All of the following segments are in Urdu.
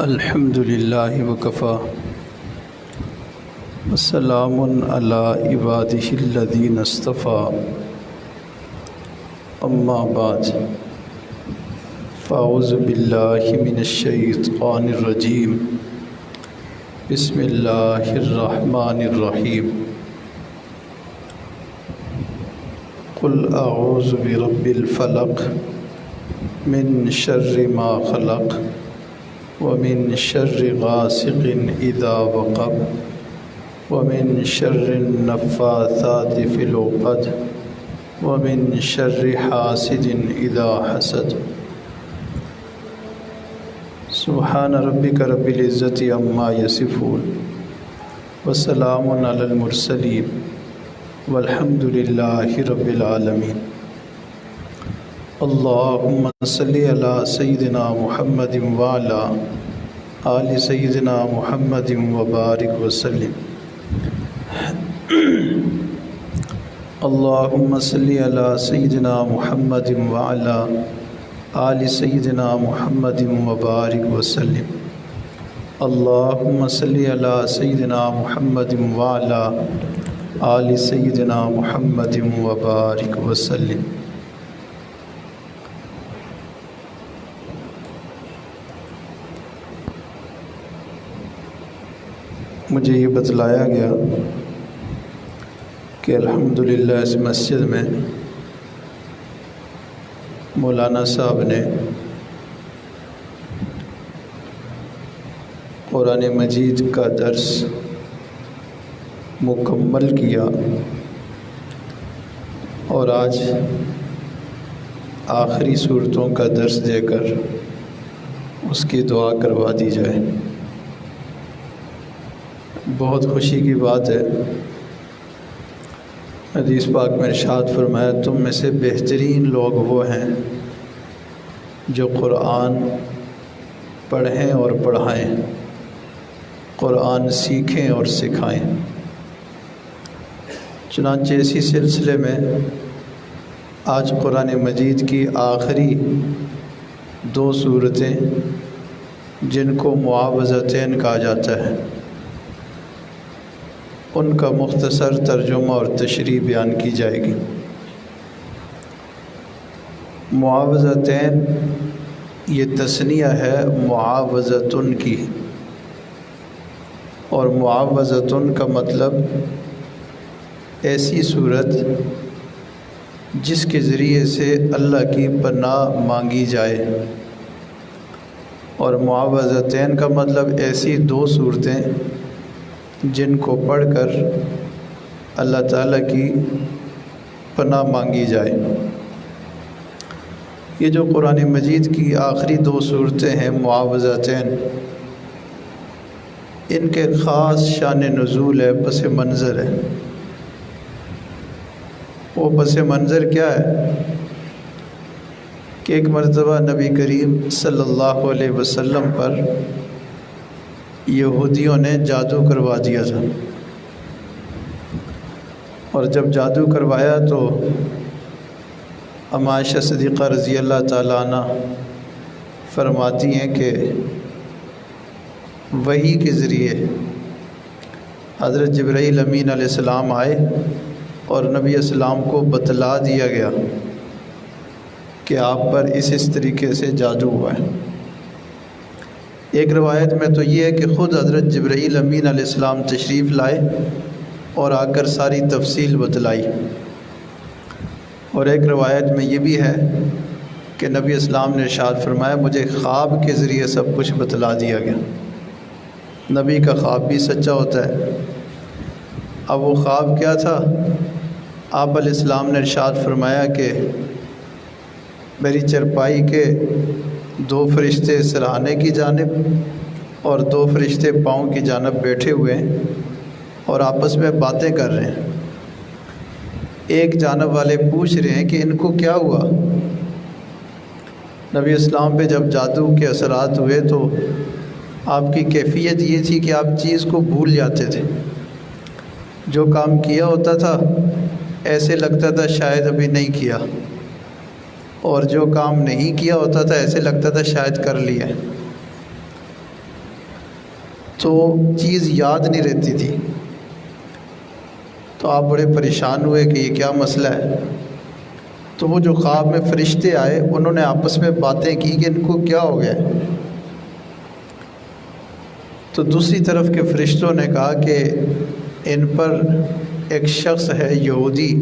الحمد للہ وکفیٰ وسلام علی عبادہ الذین اصطفیٰ اما بعد فاعوذ باللہ من الشیطان الرجیم بسم اللہ الرحمن الرحیم قل اعوذ برب الفلق من شر ما خلق ومن شر غاسق اذا وقب ومن شر النفاثات في العقد ومن شر حاسد اذا حسد سبحان ربک رب العزت عما یصفون وسلام علی المرسلین والحمد للہ رب العالمین اللہم صلی علی سیدنا محمد وعلی آل سیدنا محمد وبارک وسلم اللہم صلی علی سیدنا محمد وعلی آل سیدنا محمد وبارک وسلم اللہم صلی علی سیدنا محمد وعلی آل سیدنا محمد وبارک وسلم۔ مجھے یہ بتلایا گیا کہ الحمدللہ اس مسجد میں مولانا صاحب نے قرآن مجید کا درس مکمل کیا اور آج آخری صورتوں کا درس دے کر اس کی دعا کروا دی جائے۔ بہت خوشی کی بات ہے۔ حدیث پاک میں ارشاد فرمایا تم میں سے بہترین لوگ وہ ہیں جو قرآن پڑھیں اور پڑھائیں، قرآن سیکھیں اور سکھائیں۔ چنانچہ اسی سلسلے میں آج قرآن مجید کی آخری دو صورتیں جن کو معاوضتین کہا جاتا ہے ان کا مختصر ترجمہ اور تشریح بیان کی جائے گی۔ معاوضتین یہ تثنیہ ہے معاوضتن کی، اور معاوضتن کا مطلب ایسی صورت جس کے ذریعے سے اللہ کی پناہ مانگی جائے، اور معاوضتین کا مطلب ایسی دو صورتیں جن کو پڑھ کر اللہ تعالیٰ کی پناہ مانگی جائے۔ یہ جو قرآن مجید کی آخری دو صورتیں ہیں معاوضتین، ان کے خاص شان نزول ہے، پس منظر ہے۔ وہ پس منظر کیا ہے کہ ایک مرتبہ نبی کریم صلی اللہ علیہ وسلم پر یہودیوں نے جادو کروا دیا تھا، اور جب جادو کروایا تو عائشہ صدیقہ رضی اللہ تعالیٰ عنہ فرماتی ہیں کہ وحی کے ذریعے حضرت جبرائیل امین علیہ السلام آئے اور نبی السلام کو بتلا دیا گیا کہ آپ پر اس طریقے سے جادو ہوا ہے۔ ایک روایت میں تو یہ ہے کہ خود حضرت جبرائیل امین علیہ السلام تشریف لائے اور آ کر ساری تفصیل بتلائی، اور ایک روایت میں یہ بھی ہے کہ نبی اسلام نے ارشاد فرمایا مجھے خواب کے ذریعے سب کچھ بتلا دیا گیا۔ نبی کا خواب بھی سچا ہوتا ہے۔ اب وہ خواب کیا تھا؟ آپ علیہ السلام نے ارشاد فرمایا کہ میری چرپائی کے دو فرشتے سرہانے کی جانب اور دو فرشتے پاؤں کی جانب بیٹھے ہوئے ہیں اور آپس میں باتیں کر رہے ہیں۔ ایک جانب والے پوچھ رہے ہیں کہ ان کو کیا ہوا؟ نبی اسلام پہ جب جادو کے اثرات ہوئے تو آپ کی کیفیت یہ تھی کہ آپ چیز کو بھول جاتے تھے۔ جو کام کیا ہوتا تھا ایسے لگتا تھا شاید ابھی نہیں کیا، اور جو کام نہیں کیا ہوتا تھا ایسے لگتا تھا شاید کر لیا ہے۔ تو چیز یاد نہیں رہتی تھی۔ تو آپ بڑے پریشان ہوئے کہ یہ کیا مسئلہ ہے۔ تو وہ جو خواب میں فرشتے آئے انہوں نے آپس میں باتیں کی کہ ان کو کیا ہو گیا ہے۔ تو دوسری طرف کے فرشتوں نے کہا کہ ان پر ایک شخص ہے یہودی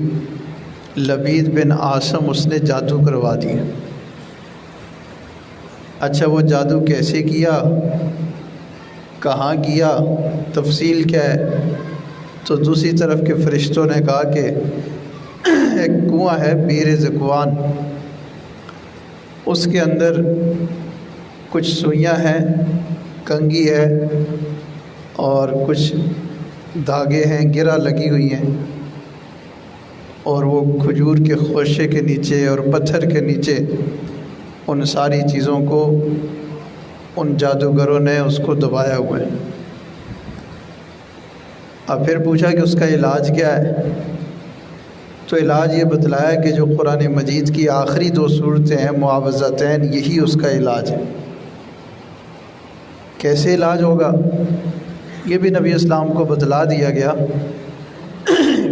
لبید بن عاصم، اس نے جادو کروا دیا۔ اچھا وہ جادو کیسے کیا، کہاں کیا، تفصیل کیا ہے؟ تو دوسری طرف کے فرشتوں نے کہا کہ ایک کنواں ہے بیر ذکوان، اس کے اندر کچھ سوئیاں ہیں، کنگھی ہے اور کچھ دھاگے ہیں، گرہ لگی ہوئی ہیں، اور وہ کھجور کے خوشے کے نیچے اور پتھر کے نیچے ان ساری چیزوں کو ان جادوگروں نے اس کو دبایا ہوا ہے۔ اب پھر پوچھا کہ اس کا علاج کیا ہے؟ تو علاج یہ بتلایا کہ جو قرآن مجید کی آخری 2 سورتیں ہیں معوذتین، یہی اس کا علاج ہے۔ کیسے علاج ہوگا یہ بھی نبی اسلام کو بتلا دیا گیا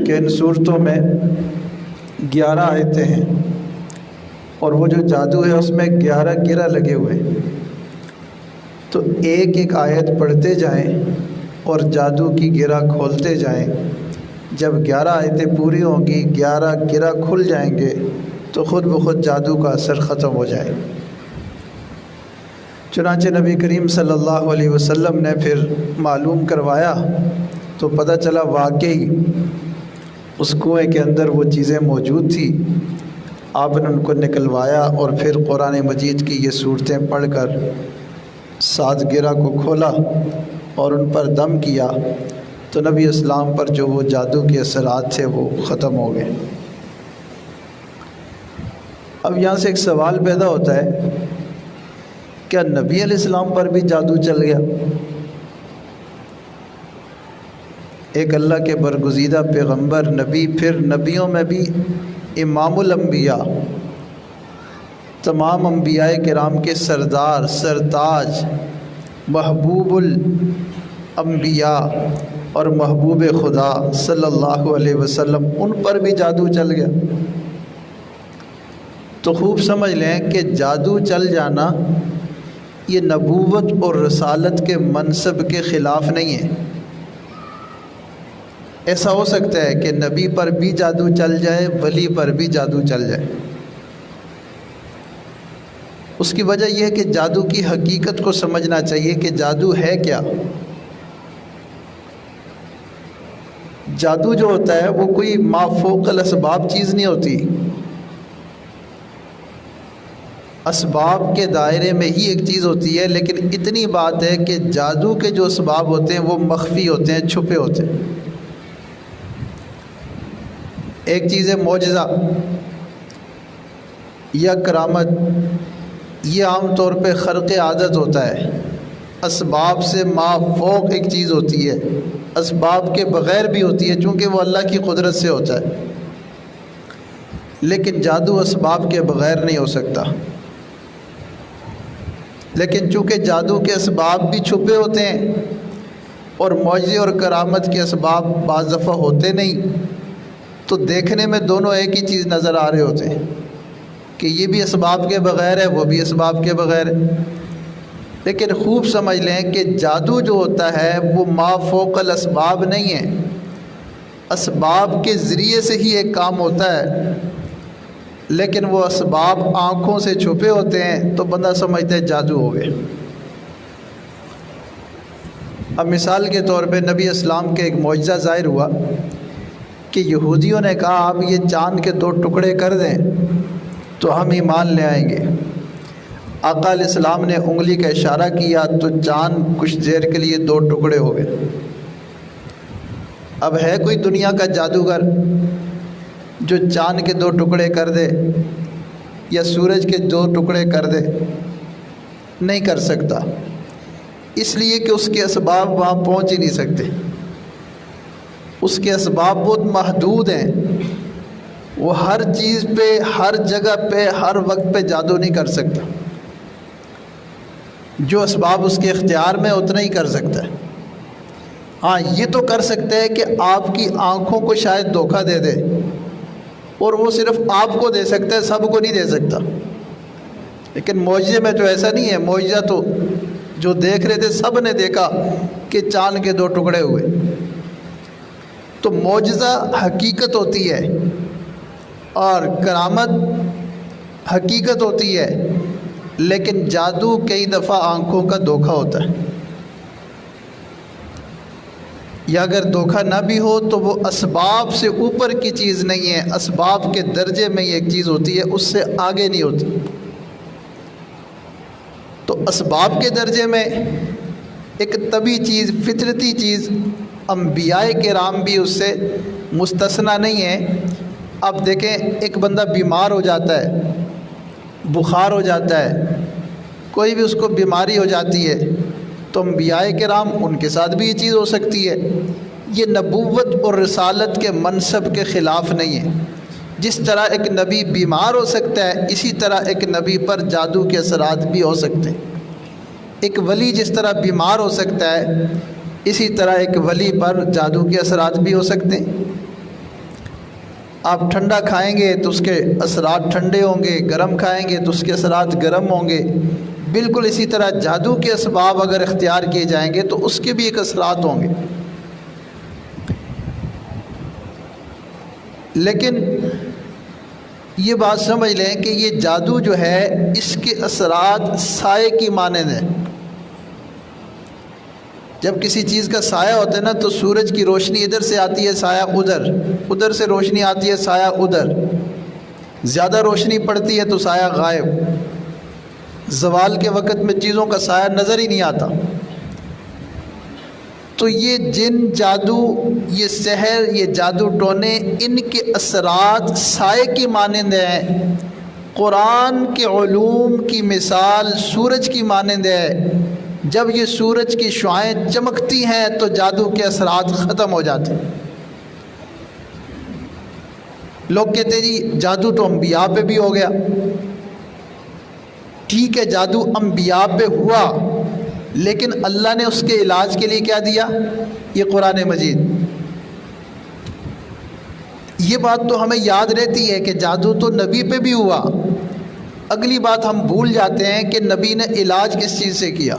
کہ ان صورتوں میں 11 آیتیں ہیں، اور وہ جو جادو ہے اس میں 11 گرہ لگے ہوئے ہیں۔ تو ایک ایک آیت پڑھتے جائیں اور جادو کی گرہ کھولتے جائیں۔ جب 11 آیتیں پوری ہوں گی، 11 گرہ کھل جائیں گے تو خود بخود جادو کا اثر ختم ہو جائے۔ چنانچہ نبی کریم صلی اللہ علیہ وسلم نے پھر معلوم کروایا تو پتہ چلا واقعی اس کنویں کے اندر وہ چیزیں موجود تھیں۔ آپ نے ان کو نکلوایا اور پھر قرآن مجید کی یہ صورتیں پڑھ کر 7 گرہ کو کھولا اور ان پر دم کیا، تو نبی اسلام پر جو وہ جادو کے اثرات تھے وہ ختم ہو گئے۔ اب یہاں سے ایک سوال پیدا ہوتا ہے، کیا نبی علیہ السلام پر بھی جادو چل گیا؟ ایک اللہ کے برگزیدہ پیغمبر نبی، پھر نبیوں میں بھی امام الانبیاء، تمام انبیاء کرام کے سردار، سرتاج، محبوب الانبیاء اور محبوب خدا صلی اللہ علیہ وسلم، ان پر بھی جادو چل گیا۔ تو خوب سمجھ لیں کہ جادو چل جانا یہ نبوت اور رسالت کے منصب کے خلاف نہیں ہے۔ ایسا ہو سکتا ہے کہ نبی پر بھی جادو چل جائے، ولی پر بھی جادو چل جائے۔ اس کی وجہ یہ ہے کہ جادو کی حقیقت کو سمجھنا چاہیے کہ جادو ہے کیا۔ جادو جو ہوتا ہے وہ کوئی ما فوق الاسباب چیز نہیں ہوتی۔ اسباب کے دائرے میں ہی ایک چیز ہوتی ہے، لیکن اتنی بات ہے کہ جادو کے جو اسباب ہوتے ہیں وہ مخفی ہوتے ہیں، چھپے ہوتے ہیں۔ ایک چیز ہے معجزہ یا کرامت، یہ عام طور پہ خرق عادت ہوتا ہے، اسباب سے ما فوق ایک چیز ہوتی ہے، اسباب کے بغیر بھی ہوتی ہے چونکہ وہ اللہ کی قدرت سے ہوتا ہے۔ لیکن جادو اسباب کے بغیر نہیں ہو سکتا۔ لیکن چونکہ جادو کے اسباب بھی چھپے ہوتے ہیں اور معجزے اور کرامت کے اسباب بعض دفعہ ہوتے نہیں، تو دیکھنے میں دونوں ایک ہی چیز نظر آ رہے ہوتے ہیں کہ یہ بھی اسباب کے بغیر ہے، وہ بھی اسباب کے بغیر ہے۔ لیکن خوب سمجھ لیں کہ جادو جو ہوتا ہے وہ ما فوق الاسباب نہیں ہے، اسباب کے ذریعے سے ہی ایک کام ہوتا ہے، لیکن وہ اسباب آنکھوں سے چھپے ہوتے ہیں تو بندہ سمجھتا ہے جادو ہو گئے۔ اب مثال کے طور پہ نبی اسلام کے ایک معجزہ ظاہر ہوا کہ یہودیوں نے کہا آپ یہ چاند کے 2 ٹکڑے کر دیں تو ہم ایمان لے آئیں گے۔ آقا علیہ السلام نے انگلی کا اشارہ کیا تو چاند کچھ دیر کے لیے 2 ٹکڑے ہو گئے۔ اب ہے کوئی دنیا کا جادوگر جو چاند کے 2 ٹکڑے کر دے یا سورج کے 2 ٹکڑے کر دے؟ نہیں کر سکتا، اس لیے کہ اس کے اسباب وہاں پہنچ ہی نہیں سکتے، اس کے اسباب بہت محدود ہیں۔ وہ ہر چیز پہ، ہر جگہ پہ، ہر وقت پہ جادو نہیں کر سکتا۔ جو اسباب اس کے اختیار میں اتنا ہی کر سکتا ہے۔ ہاں یہ تو کر سکتا ہے کہ آپ کی آنکھوں کو شاید دھوکہ دے دے، اور وہ صرف آپ کو دے سکتا ہے، سب کو نہیں دے سکتا۔ لیکن معجزے میں تو ایسا نہیں ہے، معجزہ تو جو دیکھ رہے تھے سب نے دیکھا کہ چاند کے 2 ٹکڑے ہوئے۔ تو معجزہ حقیقت ہوتی ہے اور کرامت حقیقت ہوتی ہے، لیکن جادو کئی دفعہ آنکھوں کا دھوکہ ہوتا ہے، یا اگر دھوکہ نہ بھی ہو تو وہ اسباب سے اوپر کی چیز نہیں ہے، اسباب کے درجے میں یہ ایک چیز ہوتی ہے، اس سے آگے نہیں ہوتی۔ تو اسباب کے درجے میں ایک طبعی چیز، فطرتی چیز، انبیاء کرام بھی اس سے مستثنیٰ نہیں ہے۔ اب دیکھیں ایک بندہ بیمار ہو جاتا ہے، بخار ہو جاتا ہے، کوئی بھی اس کو بیماری ہو جاتی ہے، تو انبیاء کرام ان کے ساتھ بھی یہ چیز ہو سکتی ہے۔ یہ نبوت اور رسالت کے منصب کے خلاف نہیں ہے۔ جس طرح ایک نبی بیمار ہو سکتا ہے، اسی طرح ایک نبی پر جادو کے اثرات بھی ہو سکتے ہیں۔ ایک ولی جس طرح بیمار ہو سکتا ہے، اسی طرح ایک ولی پر جادو کے اثرات بھی ہو سکتے ہیں۔ آپ ٹھنڈا کھائیں گے تو اس کے اثرات ٹھنڈے ہوں گے، گرم کھائیں گے تو اس کے اثرات گرم ہوں گے۔ بالکل اسی طرح جادو کے اسباب اگر اختیار کیے جائیں گے تو اس کے بھی ایک اثرات ہوں گے۔ لیکن یہ بات سمجھ لیں کہ یہ جادو جو ہے اس کے اثرات سائے کی مانند ہیں۔ جب کسی چیز کا سایہ ہوتا ہے نا تو سورج کی روشنی ادھر سے آتی ہے، سایہ ادھر، ادھر سے روشنی آتی ہے، سایہ ادھر، زیادہ روشنی پڑتی ہے تو سایہ غائب، زوال کے وقت میں چیزوں کا سایہ نظر ہی نہیں آتا۔ تو یہ جن، جادو، یہ سحر، یہ جادو ٹونے، ان کے اثرات سائے کی مانند ہیں۔ قرآن کے علوم کی مثال سورج کی مانند ہے۔ جب یہ سورج کی شعاعیں چمکتی ہیں تو جادو کے اثرات ختم ہو جاتے ہیں۔ لوگ کہتے ہیں جی جادو تو انبیاء پہ بھی ہو گیا۔ ٹھیک ہے، جادو انبیاء پہ ہوا، لیکن اللہ نے اس کے علاج کے لیے کیا دیا؟ یہ قرآن مجید۔ یہ بات تو ہمیں یاد رہتی ہے کہ جادو تو نبی پہ بھی ہوا۔ اگلی بات ہم بھول جاتے ہیں کہ نبی نے علاج کس چیز سے کیا۔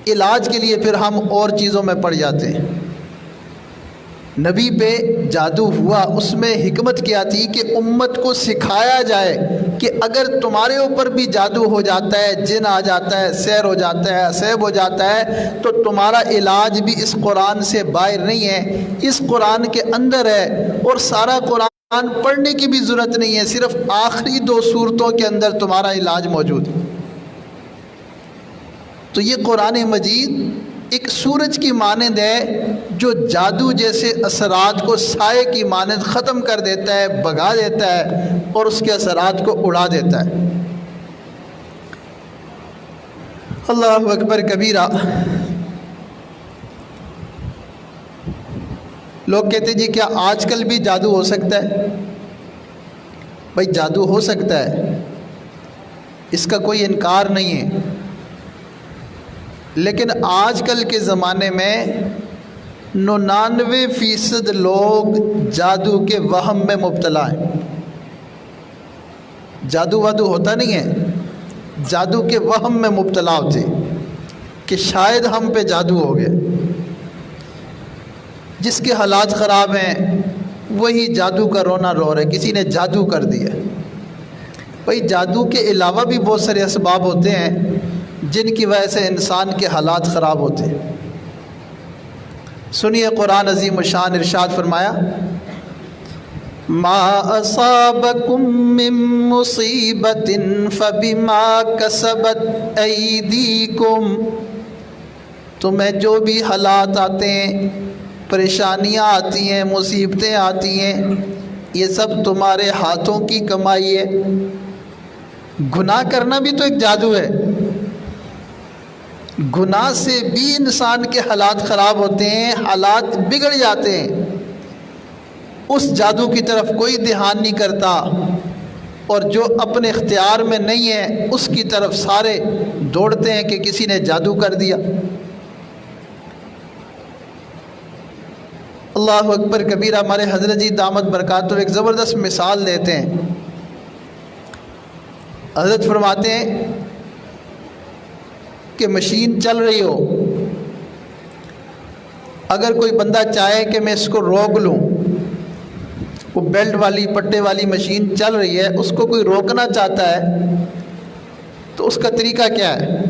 علاج کے لیے پھر ہم اور چیزوں میں پڑ جاتے ہیں۔ نبی پہ جادو ہوا، اس میں حکمت کیا تھی کہ امت کو سکھایا جائے کہ اگر تمہارے اوپر بھی جادو ہو جاتا ہے، جن آ جاتا ہے، سحر ہو جاتا ہے، عصیب ہو جاتا ہے، تو تمہارا علاج بھی اس قرآن سے باہر نہیں ہے، اس قرآن کے اندر ہے۔ اور سارا قرآن پڑھنے کی بھی ضرورت نہیں ہے، صرف آخری 2 سورتوں کے اندر تمہارا علاج موجود ہے۔ تو یہ قرآن مجید ایک سورج کی مانند ہے جو جادو جیسے اثرات کو سائے کی مانند ختم کر دیتا ہے، بھگا دیتا ہے اور اس کے اثرات کو اڑا دیتا ہے۔ اللہ اکبر کبیرہ۔ لوگ کہتے ہیں جی کیا آج کل بھی جادو ہو سکتا ہے؟ بھائی جادو ہو سکتا ہے، اس کا کوئی انکار نہیں ہے، لیکن آج کل کے زمانے میں 99% لوگ جادو کے وہم میں مبتلا ہیں۔ جادو وادو ہوتا نہیں ہے، جادو کے وہم میں مبتلا ہوتے کہ شاید ہم پہ جادو ہو گیا۔ جس کے حالات خراب ہیں وہی جادو کا رونا رو رہا ہے، کسی نے جادو کر دیا۔ بھائی جادو کے علاوہ بھی بہت سارے اسباب ہوتے ہیں جن کی وجہ سے انسان کے حالات خراب ہوتے ہیں۔ سنیے قرآن عظیم الشان ارشاد فرمایا، ما اصابکم من مصیبت فبما کسبت ایدیکم، تمہیں جو بھی حالات آتے ہیں، پریشانیاں آتی ہیں، مصیبتیں آتی ہیں، یہ سب تمہارے ہاتھوں کی کمائی ہے۔ گناہ کرنا بھی تو ایک جادو ہے۔ گناہ سے بھی انسان کے حالات خراب ہوتے ہیں، حالات بگڑ جاتے ہیں۔ اس جادو کی طرف کوئی دھیان نہیں کرتا، اور جو اپنے اختیار میں نہیں ہے اس کی طرف سارے دوڑتے ہیں کہ کسی نے جادو کر دیا۔ اللہ اکبر کبیرہ ہمارے حضرت جی دامت برکاتہ ایک زبردست مثال دیتے ہیں۔ حضرت فرماتے ہیں کہ مشین چل رہی ہو، اگر کوئی بندہ چاہے کہ میں اس کو روک لوں، وہ بیلٹ والی پٹے والی مشین چل رہی ہے، اس کو کوئی روکنا چاہتا ہے تو اس کا طریقہ کیا ہے؟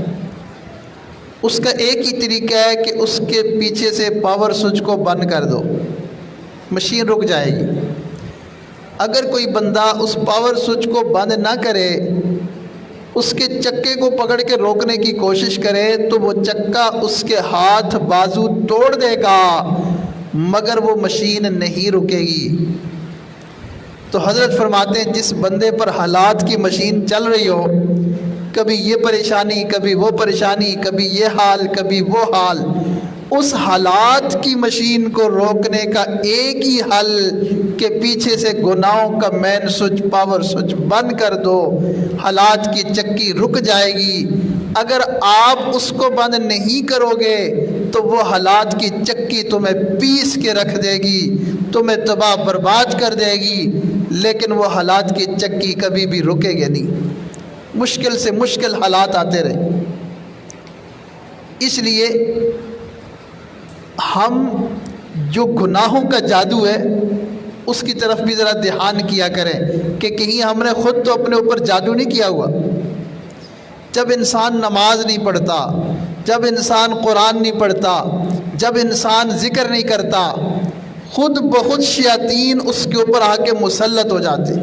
اس کا ایک ہی طریقہ ہے کہ اس کے پیچھے سے پاور سوئچ کو بند کر دو، مشین رک جائے گی۔ اگر کوئی بندہ اس پاور سوئچ کو بند نہ کرے، اس کے چکے کو پکڑ کے روکنے کی کوشش کرے تو وہ چکا اس کے ہاتھ بازو توڑ دے گا، مگر وہ مشین نہیں رکے گی۔ تو حضرت فرماتے ہیں جس بندے پر حالات کی مشین چل رہی ہو، کبھی یہ پریشانی، کبھی وہ پریشانی، کبھی یہ حال، کبھی وہ حال، اس حالات کی مشین کو روکنے کا ایک ہی حل کہ پیچھے سے گناہوں کا مین سوئچ پاور سوئچ بند کر دو، حالات کی چکی رک جائے گی۔ اگر آپ اس کو بند نہیں کرو گے تو وہ حالات کی چکی تمہیں پیس کے رکھ دے گی، تمہیں تباہ برباد کر دے گی، لیکن وہ حالات کی چکی کبھی بھی رکے گی نہیں، مشکل سے مشکل حالات آتے رہے۔ اس لیے ہم جو گناہوں کا جادو ہے اس کی طرف بھی ذرا دھیان کیا کریں کہ کہیں ہم نے خود تو اپنے اوپر جادو نہیں کیا ہوا۔ جب انسان نماز نہیں پڑھتا، جب انسان قرآن نہیں پڑھتا، جب انسان ذکر نہیں کرتا، خود بخود شیاطین اس کے اوپر آ کے مسلط ہو جاتے۔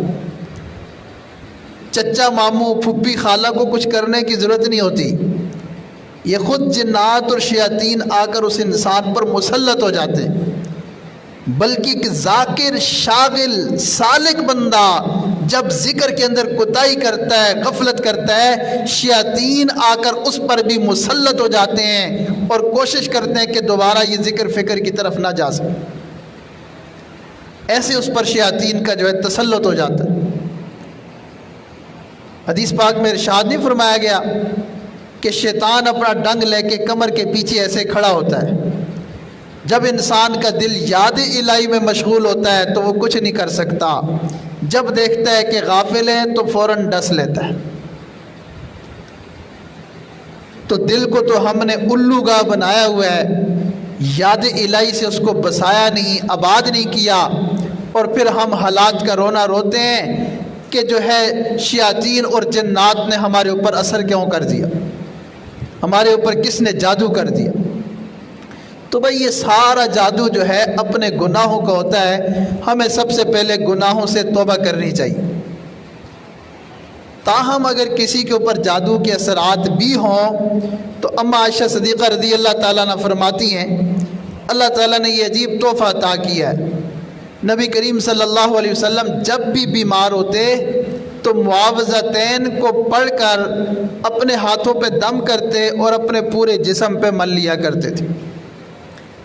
چچا ماموں پھپھی خالہ کو کچھ کرنے کی ضرورت نہیں ہوتی، یہ خود جنات اور شیاطین آ کر اس انسان پر مسلط ہو جاتے ہیں۔ بلکہ ایک ذاکر شاغل سالک بندہ جب ذکر کے اندر کوتاہی کرتا ہے، غفلت کرتا ہے، شیاطین آ کر اس پر بھی مسلط ہو جاتے ہیں اور کوشش کرتے ہیں کہ دوبارہ یہ ذکر فکر کی طرف نہ جا سکے۔ ایسے اس پر شیاطین کا جو ہے تسلط ہو جاتا ہے۔ حدیث پاک میں ارشاد نہیں فرمایا گیا کہ شیطان اپنا ڈنگ لے کے کمر کے پیچھے ایسے کھڑا ہوتا ہے، جب انسان کا دل یاد الہی میں مشغول ہوتا ہے تو وہ کچھ نہیں کر سکتا، جب دیکھتا ہے کہ غافل ہے تو فوراً ڈس لیتا ہے۔ تو دل کو تو ہم نے الو گاہ بنایا ہوا ہے، یاد الہی سے اس کو بسایا نہیں، آباد نہیں کیا، اور پھر ہم حالات کا رونا روتے ہیں کہ جو ہے شیاطین اور جنات نے ہمارے اوپر اثر کیوں کر دیا، ہمارے اوپر کس نے جادو کر دیا۔ تو بھائی یہ سارا جادو جو ہے اپنے گناہوں کا ہوتا ہے، ہمیں سب سے پہلے گناہوں سے توبہ کرنی چاہیے۔ تاہم اگر کسی کے اوپر جادو کے اثرات بھی ہوں تو اما عائشہ صدیقہ رضی اللہ تعالیٰ عنہ فرماتی ہیں اللہ تعالیٰ نے یہ عجیب تحفہ عطا کیا ہے، نبی کریم صلی اللہ علیہ وسلم جب بھی بیمار ہوتے تو معاوضتین کو پڑھ کر اپنے ہاتھوں پہ دم کرتے اور اپنے پورے جسم پہ مل لیا کرتے تھے۔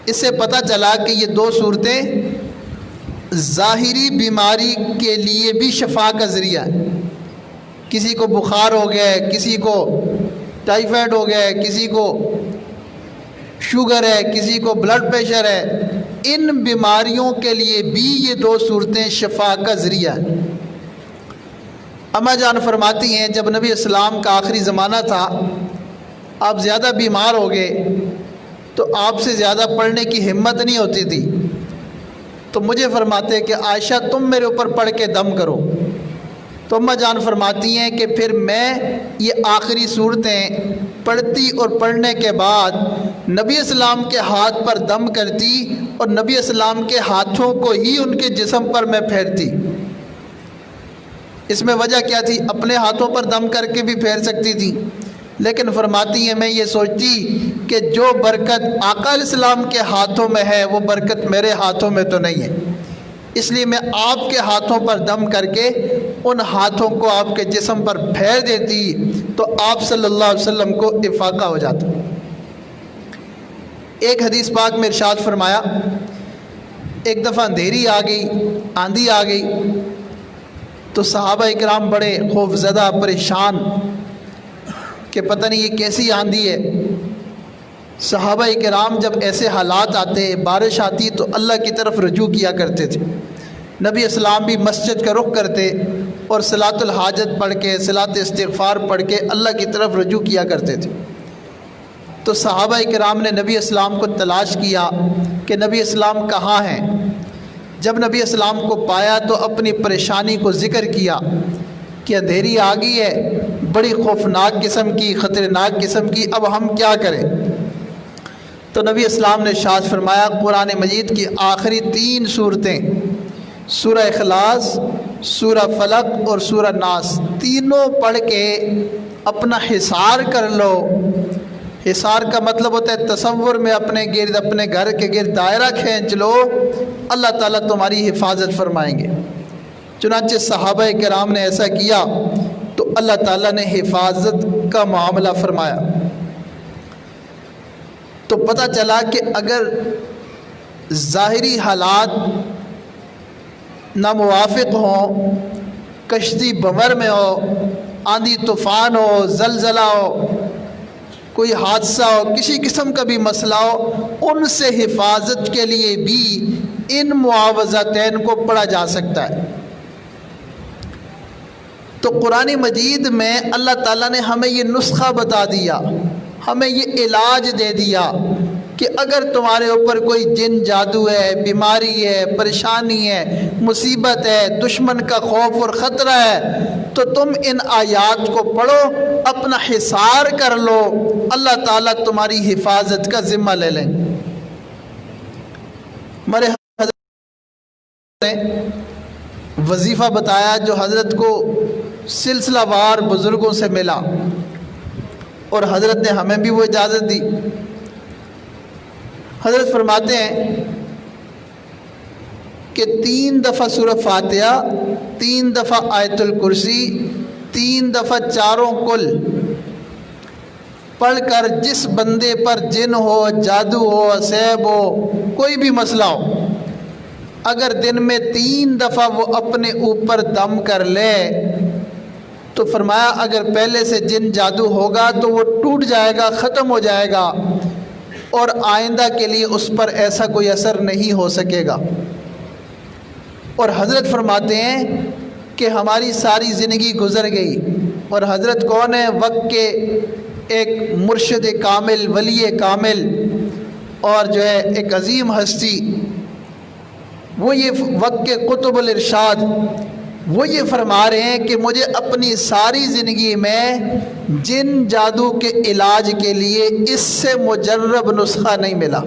اس سے پتہ چلا کہ یہ دو صورتیں ظاہری بیماری کے لیے بھی شفا کا ذریعہ ہے۔ کسی کو بخار ہو گیا ہے، کسی کو ٹائیفائڈ ہو گیا ہے، کسی کو شوگر ہے، کسی کو بلڈ پریشر ہے، ان بیماریوں کے لیے بھی یہ دو صورتیں شفا کا ذریعہ ہیں۔ اماں جان فرماتی ہیں جب نبی اسلام کا آخری زمانہ تھا، آپ زیادہ بیمار ہو گئے تو آپ سے زیادہ پڑھنے کی ہمت نہیں ہوتی تھی، تو مجھے فرماتے کہ عائشہ تم میرے اوپر پڑھ کے دم کرو۔ تو اماں جان فرماتی ہیں کہ پھر میں یہ آخری صورتیں پڑھتی اور پڑھنے کے بعد نبی اسلام کے ہاتھ پر دم کرتی اور نبی اسلام کے ہاتھوں کو ہی ان کے جسم پر میں پھیرتی۔ اس میں وجہ کیا تھی؟ اپنے ہاتھوں پر دم کر کے بھی پھیر سکتی تھی، لیکن فرماتی ہیں میں یہ سوچتی کہ جو برکت آقا علیہ السلام کے ہاتھوں میں ہے وہ برکت میرے ہاتھوں میں تو نہیں ہے، اس لیے میں آپ کے ہاتھوں پر دم کر کے ان ہاتھوں کو آپ کے جسم پر پھیر دیتی تو آپ صلی اللہ علیہ وسلم کو افاقہ ہو جاتا۔ ایک حدیث پاک میں ارشاد فرمایا ایک دفعہ اندھیری آ گئی، آندھی آ گئی، تو صحابہ اکرام بڑے خوف زدہ پریشان کہ پتہ نہیں یہ کیسی آندھی ہے۔ صحابہ کرام جب ایسے حالات آتے، بارش آتی تو اللہ کی طرف رجوع کیا کرتے تھے۔ نبی اسلام بھی مسجد کا رخ کرتے اور صلاۃ الحاجت پڑھ کے، صلاۃ استغفار پڑھ کے اللہ کی طرف رجوع کیا کرتے تھے۔ تو صحابہ کرام نے نبی اسلام کو تلاش کیا کہ نبی اسلام کہاں ہیں۔ جب نبی اسلام کو پایا تو اپنی پریشانی کو ذکر کیا کہ اندھیری آ گئی ہے، بڑی خوفناک قسم کی، خطرناک قسم کی، اب ہم کیا کریں؟ تو نبی اسلام نے ارشاد فرمایا، قرآن مجید کی آخری 3 صورتیں، سورہ اخلاص، سورہ فلق اور سورہ ناس، تینوں پڑھ کے اپنا حصار کر لو۔ حصار کا مطلب ہوتا ہے تصور میں اپنے گرد، اپنے گھر کے گرد دائرہ کھینچ لو، اللہ تعالیٰ تمہاری حفاظت فرمائیں گے۔ چنانچہ صحابہ کرام نے ایسا کیا تو اللہ تعالیٰ نے حفاظت کا معاملہ فرمایا۔ تو پتہ چلا کہ اگر ظاہری حالات ناموافق ہوں، کشتی بمر میں ہو، آندھی طوفان ہو، زلزلہ ہو، کوئی حادثہ ہو، کسی قسم کا بھی مسئلہ ہو، ان سے حفاظت کے لیے بھی ان معاوضتین کو پڑھا جا سکتا ہے۔ تو قرآن مجید میں اللہ تعالیٰ نے ہمیں یہ نسخہ بتا دیا، ہمیں یہ علاج دے دیا کہ اگر تمہارے اوپر کوئی جن جادو ہے، بیماری ہے، پریشانی ہے، مصیبت ہے، دشمن کا خوف اور خطرہ ہے، تو تم ان آیات کو پڑھو، اپنا حصار کر لو، اللہ تعالیٰ تمہاری حفاظت کا ذمہ لے لیں۔ ہمارے حضرت نے وظیفہ بتایا جو حضرت کو سلسلہ وار بزرگوں سے ملا، اور حضرت نے ہمیں بھی وہ اجازت دی۔ حضرت فرماتے ہیں کہ 3 دفعہ سورہ فاتحہ، 3 دفعہ آیت الکرسی، 3 دفعہ چاروں کل پڑھ کر جس بندے پر جن ہو، جادو ہو، عصیب ہو، کوئی بھی مسئلہ ہو، اگر دن میں 3 دفعہ وہ اپنے اوپر دم کر لے تو فرمایا اگر پہلے سے جن جادو ہوگا تو وہ ٹوٹ جائے گا، ختم ہو جائے گا، اور آئندہ کے لیے اس پر ایسا کوئی اثر نہیں ہو سکے گا۔ اور حضرت فرماتے ہیں کہ ہماری ساری زندگی گزر گئی، اور حضرت کون ہے؟ وقت کے ایک مرشد کامل، ولی کامل، اور جو ہے ایک عظیم ہستی، وہ یہ وقت کے قطب الارشاد، وہ یہ فرما رہے ہیں کہ مجھے اپنی ساری زندگی میں جن جادو کے علاج کے لیے اس سے مجرب نسخہ نہیں ملا،